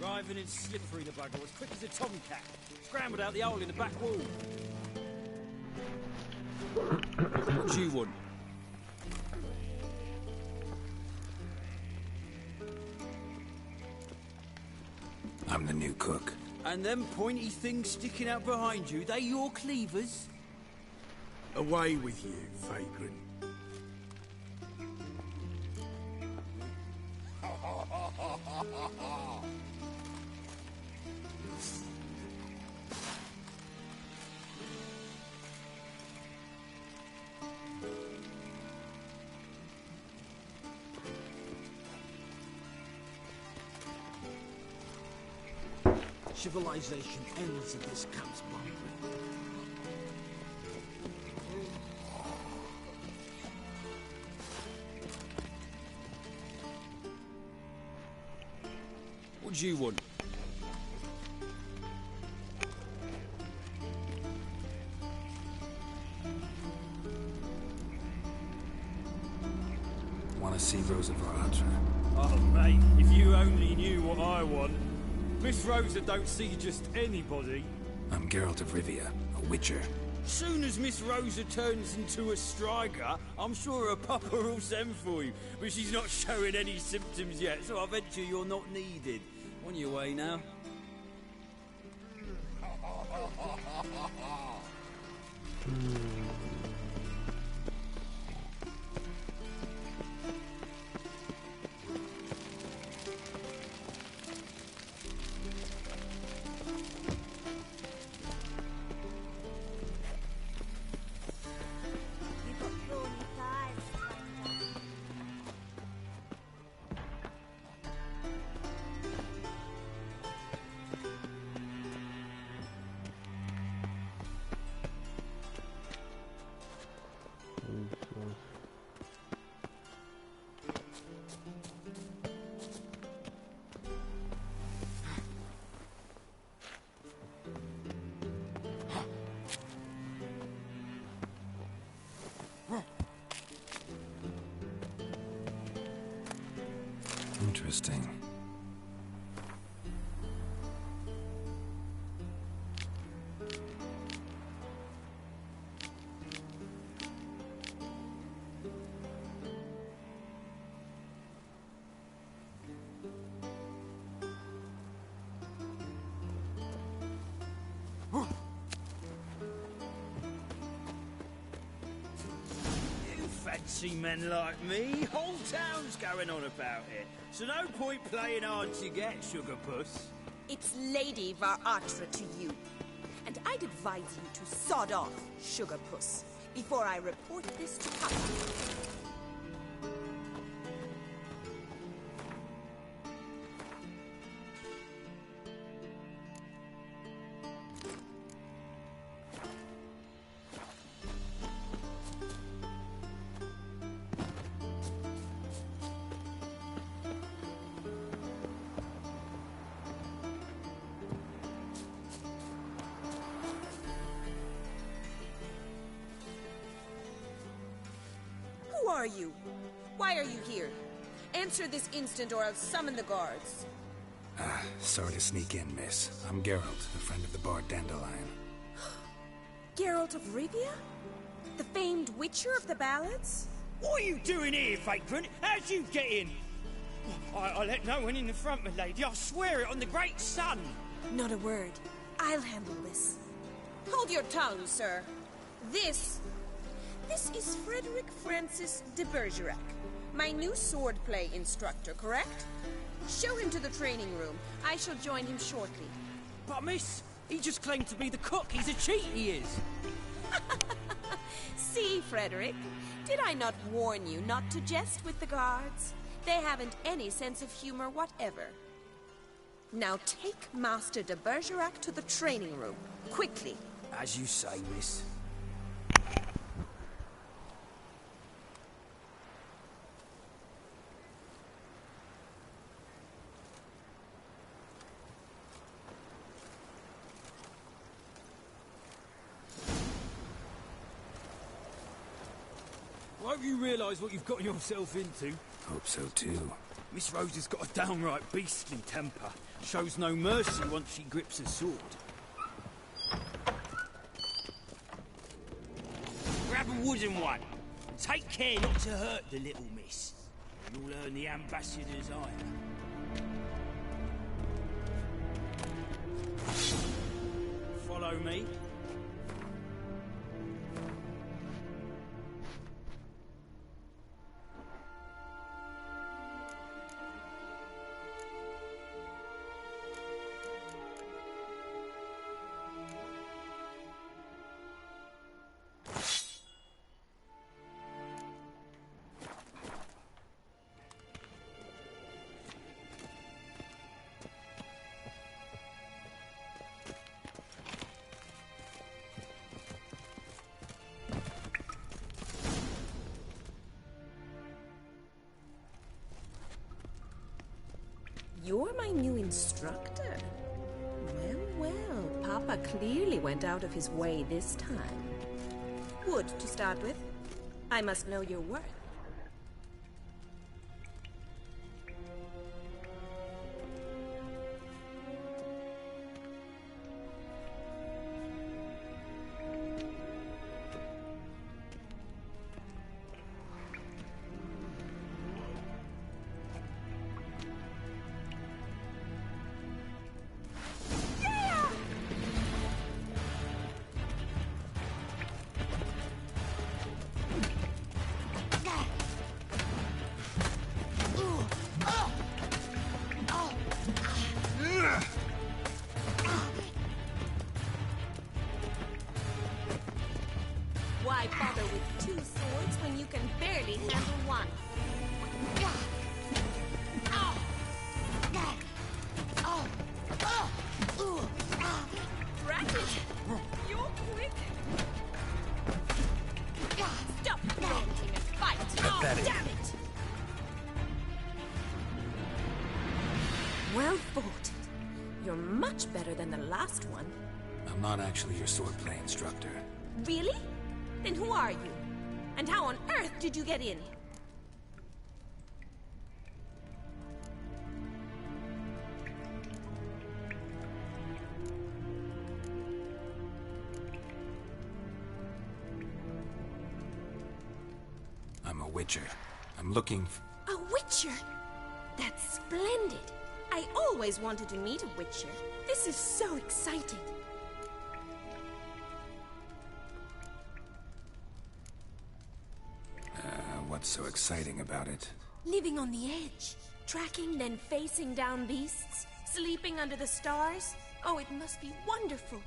Driving and slippery, the bugger was quick as a tomcat. Scrambled out the hole in the back wall. What do you want? I'm the new cook. And them pointy things sticking out behind you, they your cleavers? Away with you, vagrant. Civilization ends if this comes by. What do you want? Want to see Rosa Varatra? Oh, mate, if you only knew what I want. Miss Rosa don't see just anybody. I'm Geralt of Rivia, a witcher. Soon as Miss Rosa turns into a striker, I'm sure her papa will send for you. But she's not showing any symptoms yet, so I venture you're not needed. On your way now. Interesting. See men like me, whole town's going on about it. So no point playing hard to get, sugar puss. It's Lady Varatra to you. And I'd advise you to sod off, sugar puss, before I report this to Papa. Who are you? Why are you here? Answer this instant or I'll summon the guards. Sorry to sneak in, miss. I'm Geralt, a friend of the bard Dandelion. Geralt of Rivia? The famed witcher of the ballads? What are you doing here, vagrant? How'd you get in? I let no one in the front, my lady. I swear it on the great sun. Not a word. I'll handle this. Hold your tongue, sir. This is Frederick Francis de Bergerac, my new swordplay instructor, correct? Show him to the training room. I shall join him shortly. But miss, he just claimed to be the cook. He's a cheat, he is. See, Frederick, did I not warn you not to jest with the guards? They haven't any sense of humor whatever. Now take Master de Bergerac to the training room, quickly. As you say, miss. I hope you realise what you've gotten yourself into. Hope so, too. Miss Rose has got a downright beastly temper. Shows no mercy once she grips a sword. Grab a wooden one. Take care not to hurt the little miss. You'll earn the ambassador's ire. Follow me. You're my new instructor? Well, well, Papa clearly went out of his way this time. Wood, to start with. I must know your worth. Why bother with two swords when you can barely handle one? Racket! You're quick! Stop ranting and fight! Pathetic. Damn it! Well fought. You're much better than the last one. I'm not actually your swordplay instructor. Really? Then who are you? And how on earth did you get in? I'm a witcher. I'm looking A witcher? That's splendid. I always wanted to meet a witcher. This is so exciting. What's so exciting about it? Living on the edge. Tracking, then facing down beasts. Sleeping under the stars. Oh, it must be wonderful.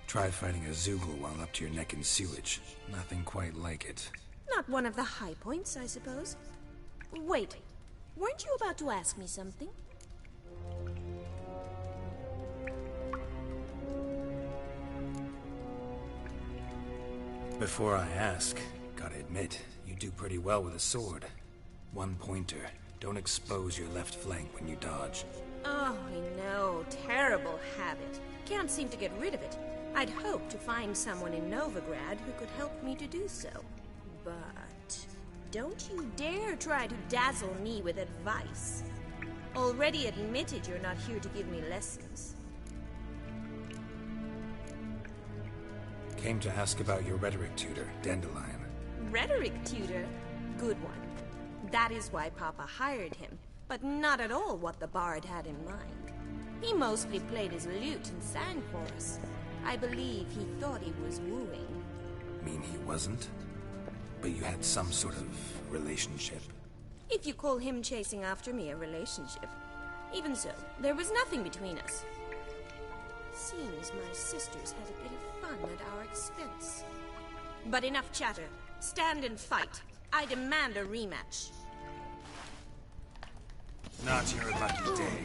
Try fighting a Zoogle while up to your neck in sewage. Nothing quite like it. Not one of the high points, I suppose. Wait, weren't you about to ask me something? Before I ask, gotta admit, you do pretty well with a sword. One pointer. Don't expose your left flank when you dodge. Oh, I know. Terrible habit. Can't seem to get rid of it. I'd hoped to find someone in Novigrad who could help me to do so. But don't you dare try to dazzle me with advice. Already admitted you're not here to give me lessons. Came to ask about your rhetoric tutor, Dandelion. Rhetoric tutor? Good one. That is why Papa hired him, but not at all what the bard had in mind. He mostly played his lute and sang for us. I believe he thought he was wooing. Mean he wasn't? But you had some sort of relationship. If you call him chasing after me a relationship. Even so, there was nothing between us. Seems my sisters had a bit of fun at our expense. But enough chatter. Stand and fight. I demand a rematch. Not your lucky day.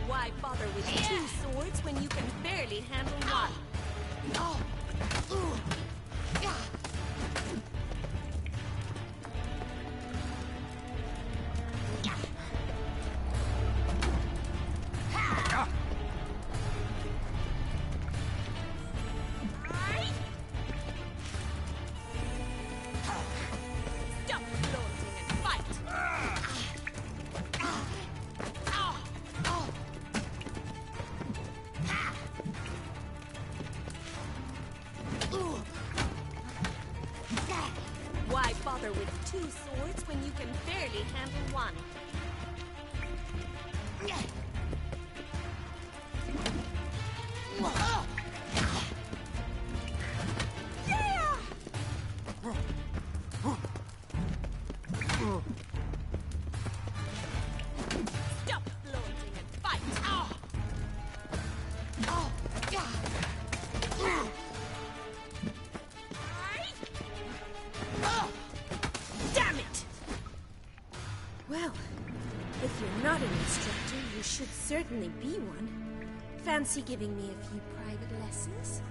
Why bother with two swords when you can barely handle one? Why bother with two swords when you can barely handle one? Stop flaunting and fight! Damn it! Well, if you're not an instructor, you should certainly be one. Fancy giving me a few private lessons?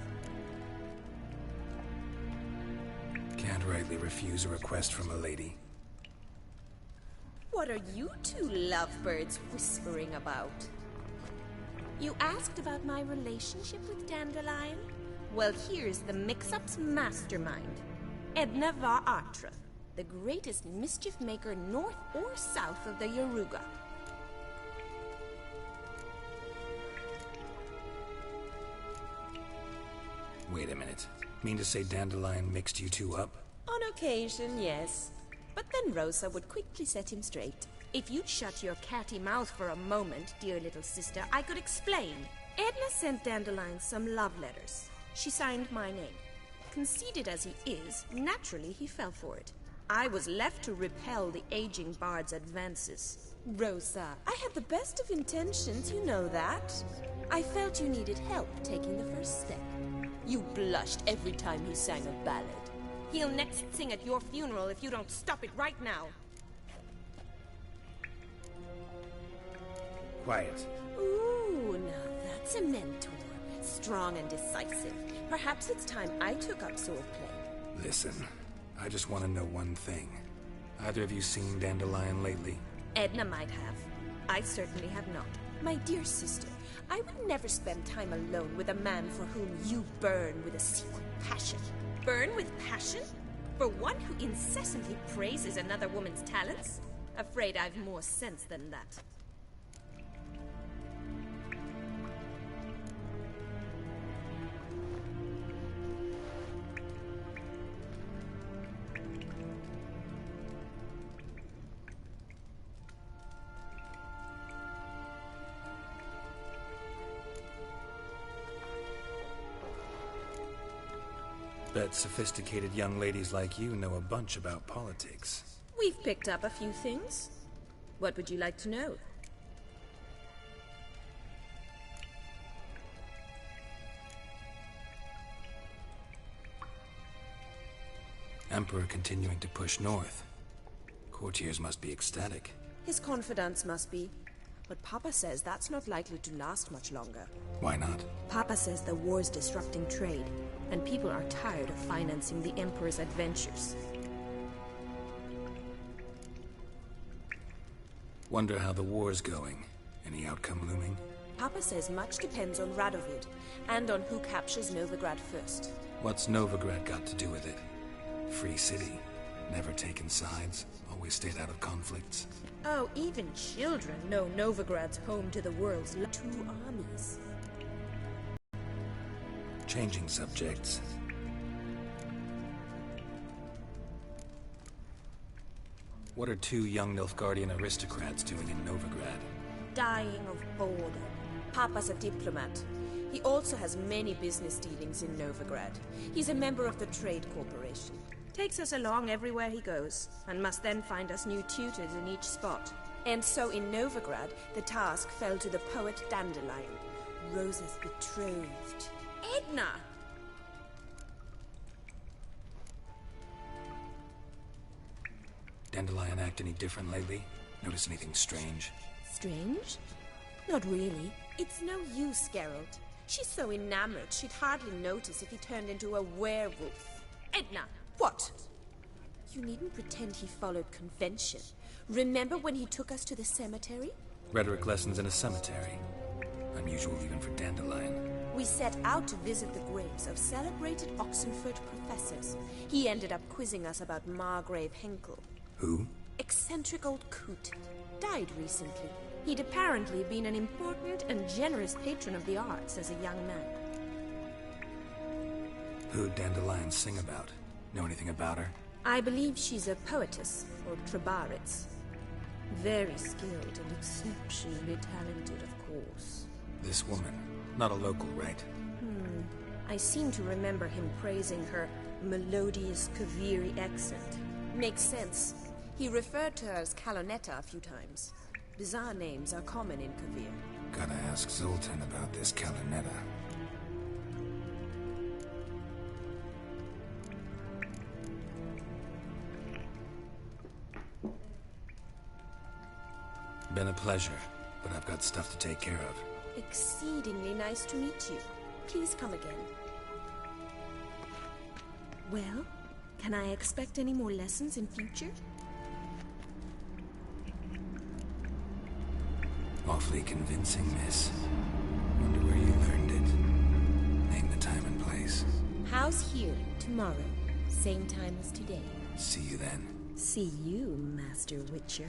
Can't rightly refuse a request from a lady. What are you two lovebirds whispering about? You asked about my relationship with Dandelion? Well, here's the mix-up's mastermind. Edna var Atra, the greatest mischief maker north or south of the Yaruga. Wait a minute. Mean to say Dandelion mixed you two up? On occasion, yes. But then Rosa would quickly set him straight. If you'd shut your catty mouth for a moment, dear little sister, I could explain. Edna sent Dandelion some love letters. She signed my name. Conceited as he is, naturally he fell for it. I was left to repel the aging bard's advances. Rosa, I had the best of intentions, you know that. I felt you needed help taking the first step. You blushed every time he sang a ballad. He'll next sing at your funeral if you don't stop it right now. Quiet. Ooh, now that's a mentor. Strong and decisive. Perhaps it's time I took up swordplay. Listen, I just want to know one thing. Either of you seen Dandelion lately? Edna might have. I certainly have not. My dear sister, I would never spend time alone with a man for whom you burn with a secret passion. Burn with passion? For one who incessantly praises another woman's talents? Afraid I've more sense than that. bet sophisticated young ladies like you know a bunch about politics. We've picked up a few things. What would you like to know? Emperor continuing to push north. Courtiers must be ecstatic. His confidants must be. But Papa says that's not likely to last much longer. Why not? Papa says the war's disrupting trade, and people are tired of financing the Emperor's adventures. Wonder how the war's going. Any outcome looming? Papa says much depends on Radovid, and on who captures Novigrad first. What's Novigrad got to do with it? Free city. Never taken sides. Always stayed out of conflicts. Oh, even children know Novigrad's home to the world's two armies. Changing subjects. What are two young Nilfgaardian aristocrats doing in Novigrad? Dying of boredom. Papa's a diplomat. He also has many business dealings in Novigrad. He's a member of the Trade Corporation. Takes us along everywhere he goes, and must then find us new tutors in each spot. And so in Novigrad, the task fell to the poet Dandelion, Rosa's betrothed. Edna! Dandelion act any different lately? Notice anything strange? Strange? Not really. It's no use, Geralt. She's so enamored, she'd hardly notice if he turned into a werewolf. Edna! What? You needn't pretend he followed convention. Remember when he took us to the cemetery? Rhetoric lessons in a cemetery. Unusual even for Dandelion. We set out to visit the graves of celebrated Oxenford professors. He ended up quizzing us about Margrave Henkel. Who? Eccentric old coot. Died recently. He'd apparently been an important and generous patron of the arts as a young man. Who'd Dandelion sing about? Know anything about her? I believe she's a poetess, or Trebaritz. Very skilled and exceptionally talented, of course. This woman. Not a local, right? I seem to remember him praising her melodious Kaviri accent. Makes sense. He referred to her as Calonetta a few times. Bizarre names are common in Kavir. Gotta ask Zoltan about this Calonetta. Been a pleasure, but I've got stuff to take care of. Exceedingly nice to meet you. Please come again. Well, can I expect any more lessons in future? Awfully convincing, miss. Wonder where you learned it. Name the time and place. House here, tomorrow. Same time as today. See you then. See you, Master Witcher.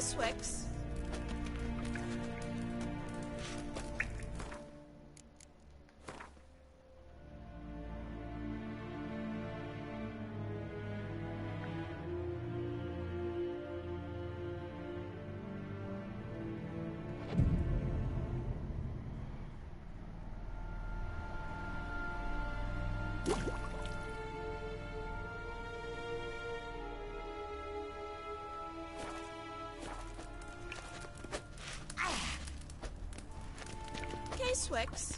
Swix. Swix.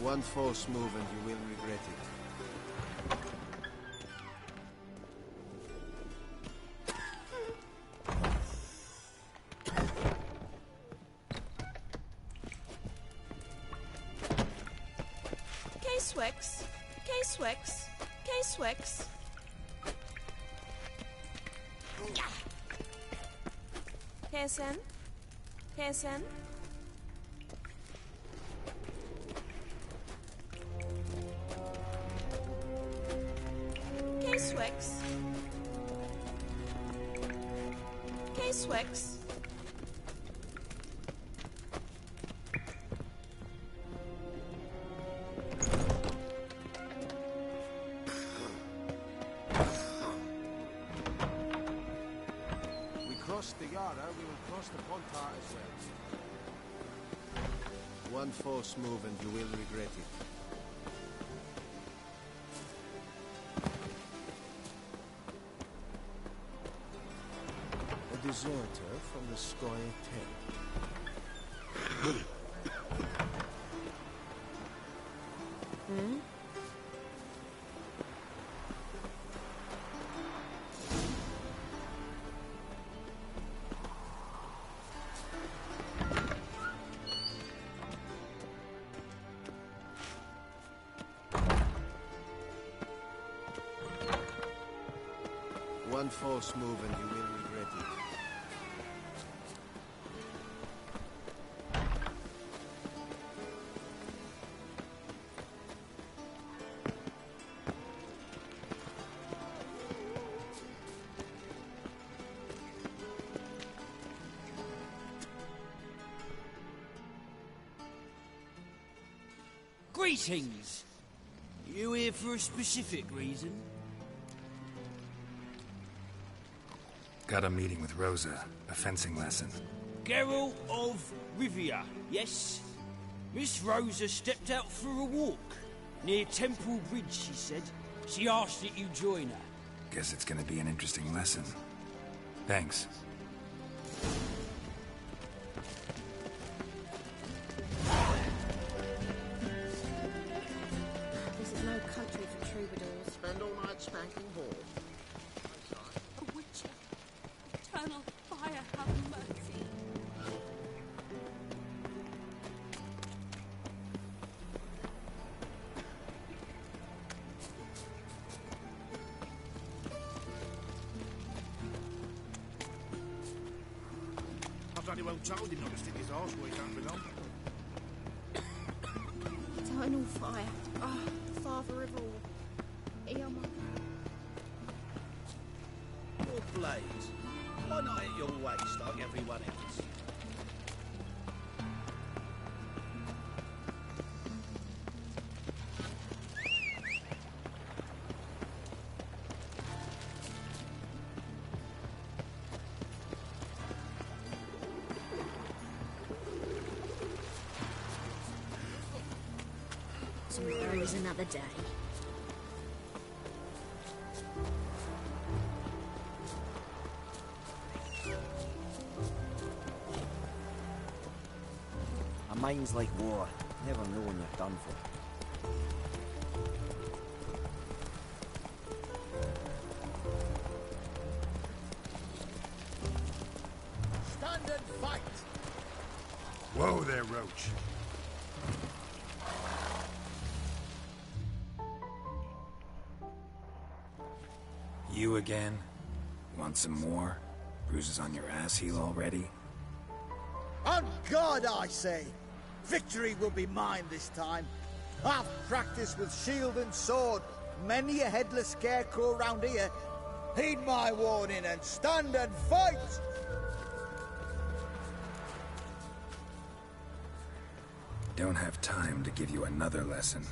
One false move and you will regret it. K-Swex, K-Swex, K-Swex. K-Sen, K-Sen. K-Swex. K-Swex. We crossed the Yara, we will cross the Pontar as well. One false move and you will regret it. A deserter from the Skoye Tent. Hmm? One false move and you will regret it. Greetings. You here for a specific reason? Got a meeting with Rosa, a fencing lesson. Geralt of Rivia, yes? Miss Rosa stepped out for a walk. Near Temple Bridge, she said. She asked that you join her. Guess it's gonna be an interesting lesson. Thanks. This is no country for troubadours. Spend all night spanking whores. A witcher. Eternal fire, have mercy. I bloody well told him not to stick his arse where he don't belong. Eternal fire. Ah, father of all. Earmark. Your blades. Why not at your waist like everyone else? Tomorrow's another day. A mind's like war. Never know when you're done for. Stand and fight! Whoa there, Roach. You again? Want some more? Bruises on your ass heel already? On God, I say! Victory will be mine this time. I've practiced with shield and sword. Many a headless scarecrow round here. Heed my warning and stand and fight! Don't have time to give you another lesson.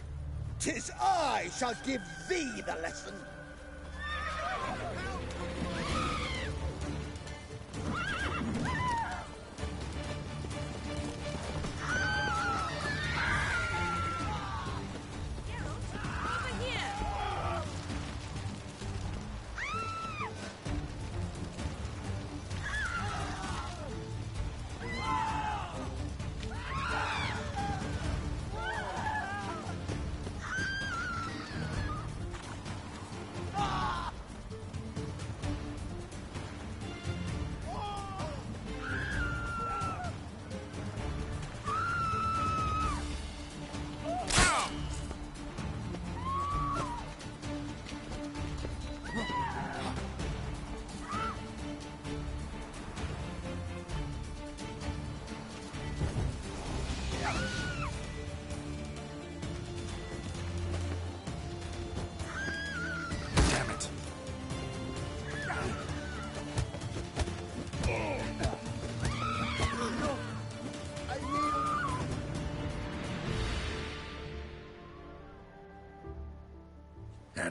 'Tis I shall give thee the lesson. Over here!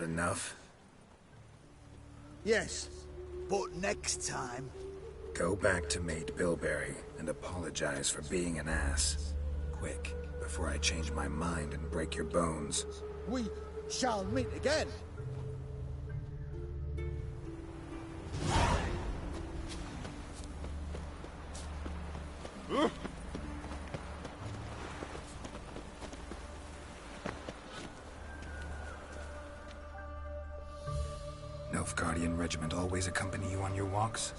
that enough? Yes, but next time... Go back to Mate Bilberry and apologize for being an ass. Quick, before I change my mind and break your bones. We shall meet again. Nilfgaardian regiment always accompany you on your walks?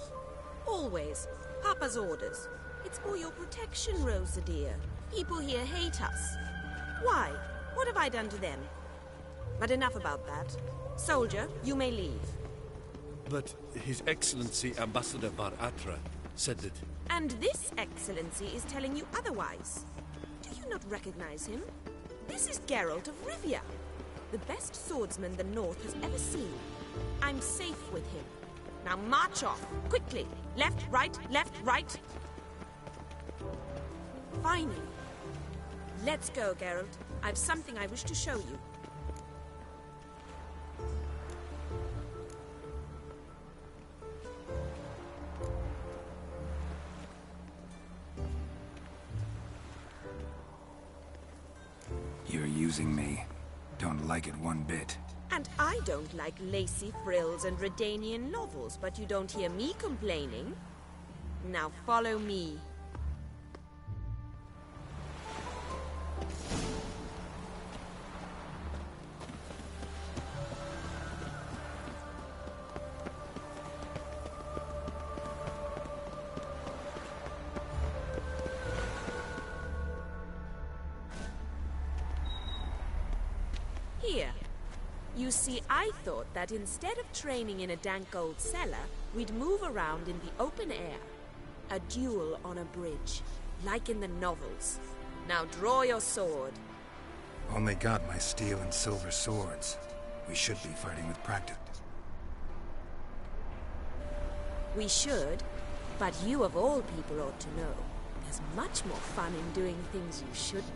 Always. Papa's orders. It's for your protection, Rosa dear. People here hate us. Why? What have I done to them? But enough about that. Soldier, you may leave. But His Excellency Ambassador Bar Atra said that... And this excellency is telling you otherwise. Do you not recognize him? This is Geralt of Rivia, the best swordsman the North has ever seen. I'm safe with him. Now march off, quickly. Left, right, right. Finally. Let's go, Geralt. I've something I wish to show you. You're using me. Don't like it one bit. And I don't like lacy frills and Redanian novels, but you don't hear me complaining. Now follow me. Here. You see, I thought that instead of training in a dank old cellar, we'd move around in the open air. A duel on a bridge, like in the novels. Now draw your sword. Only got my steel and silver swords. We should be fighting with practice. We should, but you of all people ought to know. There's much more fun in doing things you shouldn't.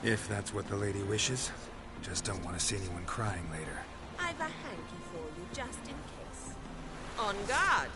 If that's what the lady wishes. Just don't want to see anyone crying later. I've a hanky for you, just in case. On guard!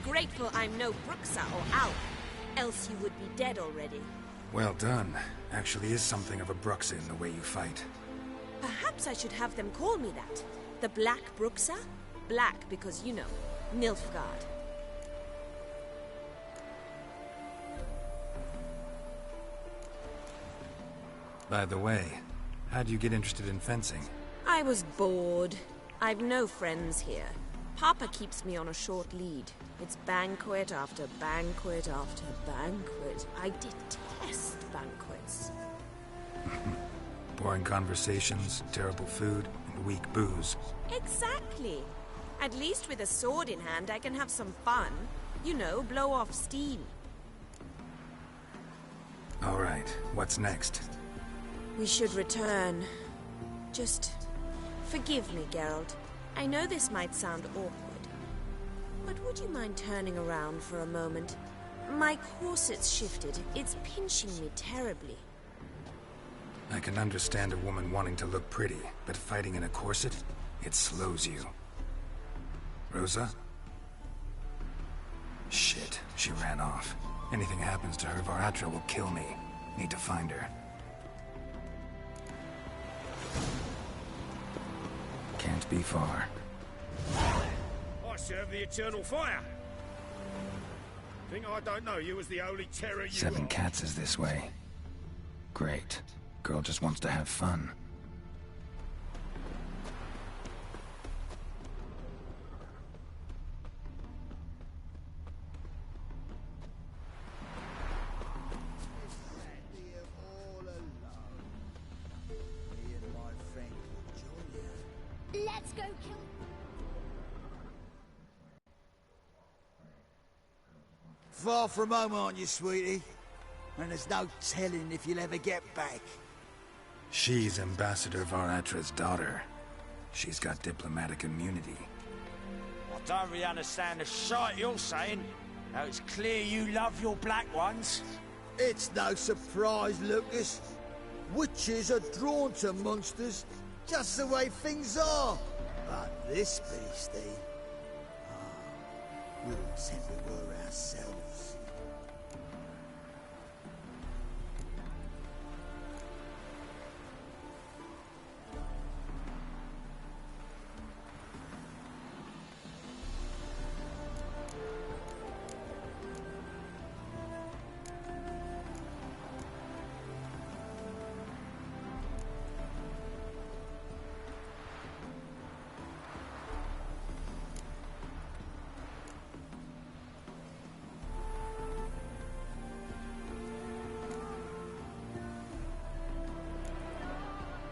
Grateful I'm no Bruxa or Alf, else you would be dead already. Well done. Actually is something of a Bruxa in the way you fight. Perhaps I should have them call me that. The Black Bruxa? Black because, you know, Nilfgaard. By the way, how'd you get interested in fencing? I was bored. I've no friends here. Papa keeps me on a short lead. It's banquet after banquet after banquet. I detest banquets. Boring conversations, terrible food, and weak booze. Exactly. At least with a sword in hand, I can have some fun. You know, blow off steam. All right, what's next? We should return. Just forgive me, Geralt. I know this might sound awkward, but would you mind turning around for a moment? My corset's shifted. It's pinching me terribly. I can understand a woman wanting to look pretty, but fighting in a corset, it slows you. Rosa? Shit, she ran off. Anything happens to her, Varatra will kill me. Need to find her. Can't be far. I serve the eternal fire. Think I don't know you as the holy terror you Seven are. Cats is this way. Great. Girl just wants to have fun. Let's go kill... Far from home, aren't you, sweetie? And there's no telling if you'll ever get back. She's Ambassador Varatra's daughter. She's got diplomatic immunity. I don't really understand the shite you're saying. Now it's clear you love your black ones. It's no surprise, Lucas. Witches are drawn to monsters, just the way things are. But this beastie... we'll tend to her ourselves.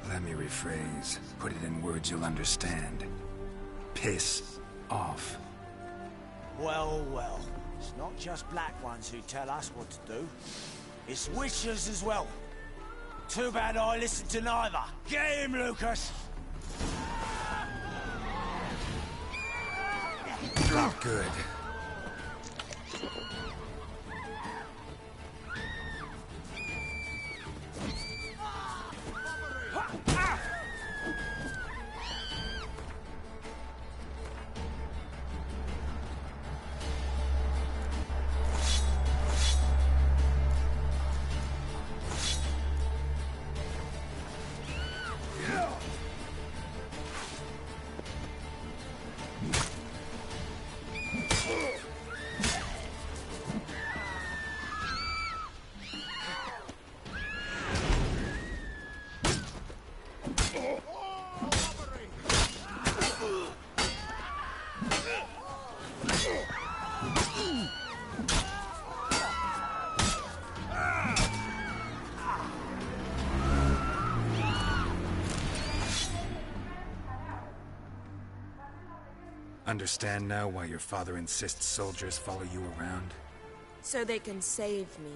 Let me rephrase. Put it in words you'll understand. Piss off. Well, well. It's not just black ones who tell us what to do. It's witches as well. Too bad I listened to neither. Get him, Lucas! Not good. Understand now why your father insists soldiers follow you around? So they can save me,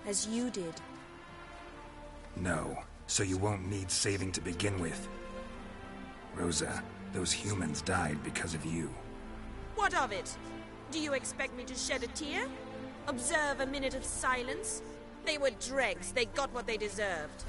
as you did. No, so you won't need saving to begin with. Rosa, those humans died because of you. What of it? Do you expect me to shed a tear? Observe a minute of silence? They were dregs. They got what they deserved.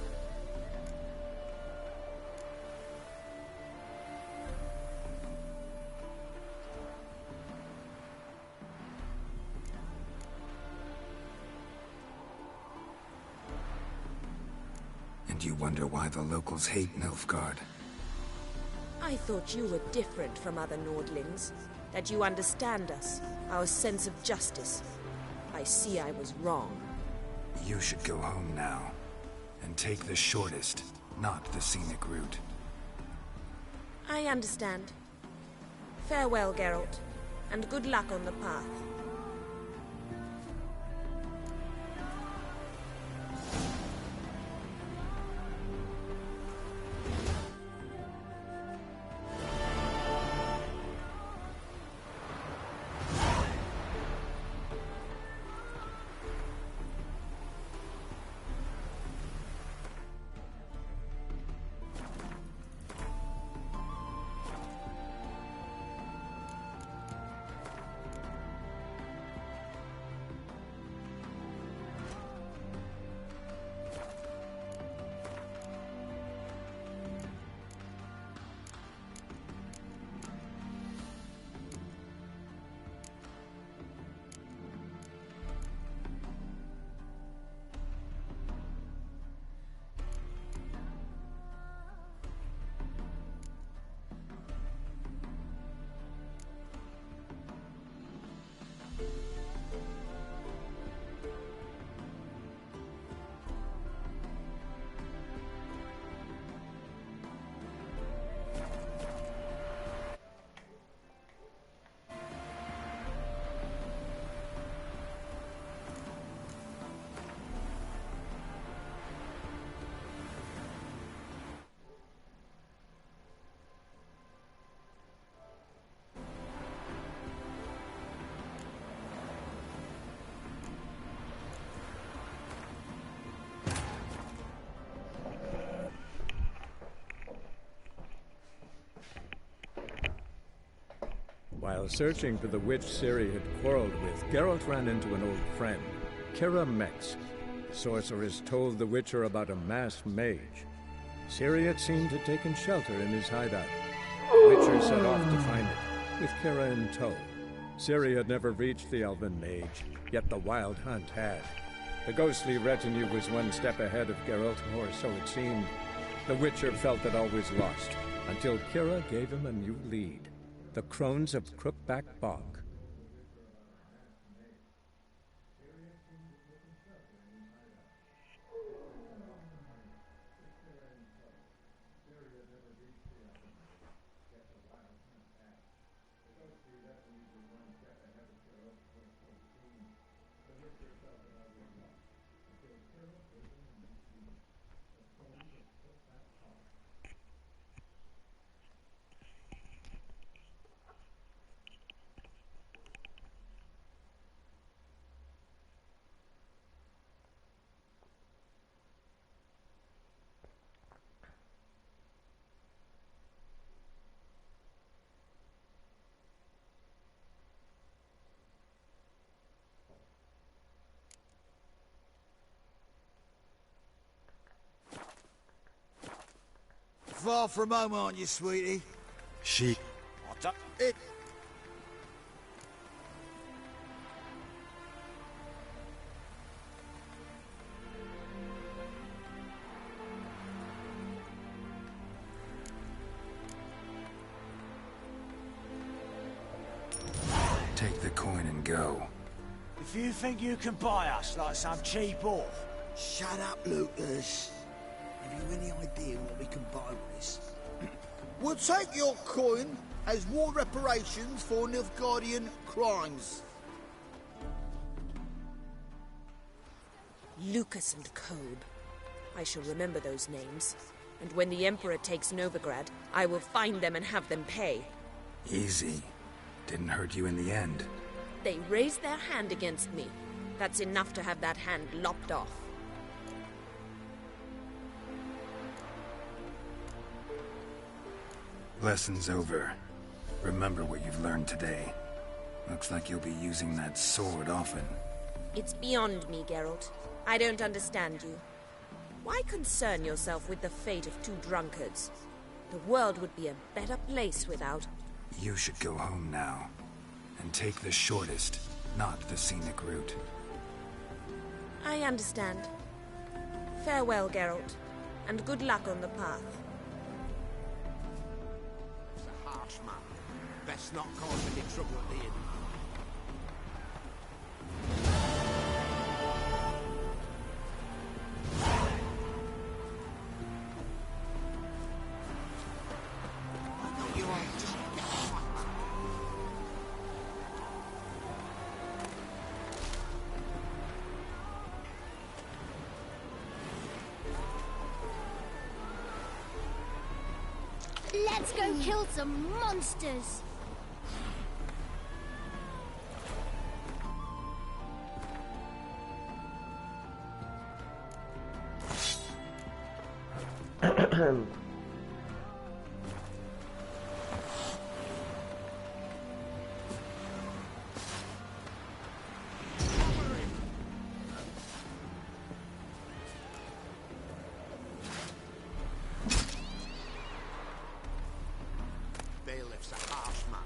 And you wonder why the locals hate Nilfgaard. I thought you were different from other Nordlings. That you understand us, our sense of justice. I see I was wrong. You should go home now. And take the shortest, not the scenic route. I understand. Farewell, Geralt. And good luck on the path. While searching for the witch Ciri had quarreled with, Geralt ran into an old friend, Kira Metz. The sorceress told the Witcher about a masked mage. Ciri, it seemed, had taken shelter in his hideout. The Witcher set off to find it, with Kira in tow. Ciri had never reached the elven mage, yet the Wild Hunt had. The ghostly retinue was one step ahead of Geralt, or so it seemed. The Witcher felt that all was lost, until Kira gave him a new lead. The Crones of Crookback Bog. Far from home, aren't you, sweetie? She... It... Take the coin and go. If you think you can buy us like some cheap whore... Shut up, Lucas. Have you any idea what we can buy with this? We'll take your coin as war reparations for Nilfgaardian crimes. Lucas and Kobe. I shall remember those names. And when the Emperor takes Novigrad, I will find them and have them pay. Easy. Didn't hurt you in the end. They raised their hand against me. That's enough to have that hand lopped off. Lesson's over. Remember what you've learned today. Looks like you'll be using that sword often. It's beyond me, Geralt. I don't understand you. Why concern yourself with the fate of two drunkards? The world would be a better place without... You should go home now. And take the shortest, not the scenic route. I understand. Farewell, Geralt. And good luck on the path. He's a harsh man. Best not cause any trouble at the inn. Let's go kill some monsters! Bailiff's a harsh man.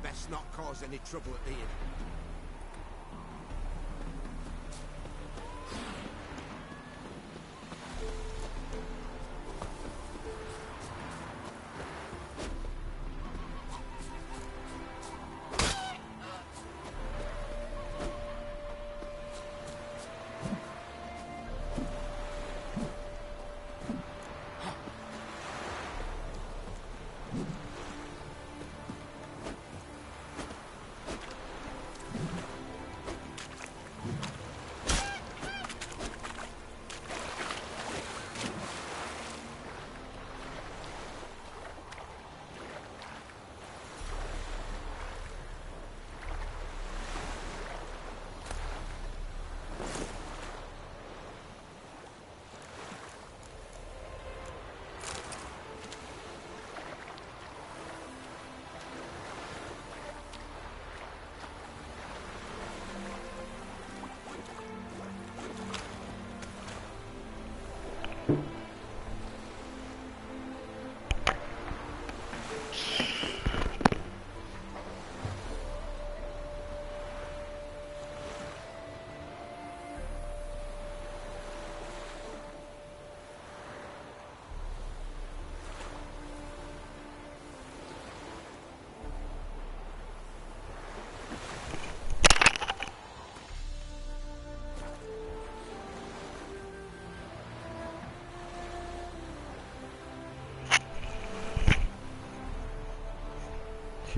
Best not cause any trouble at the inn.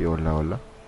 Sí, hola, hola.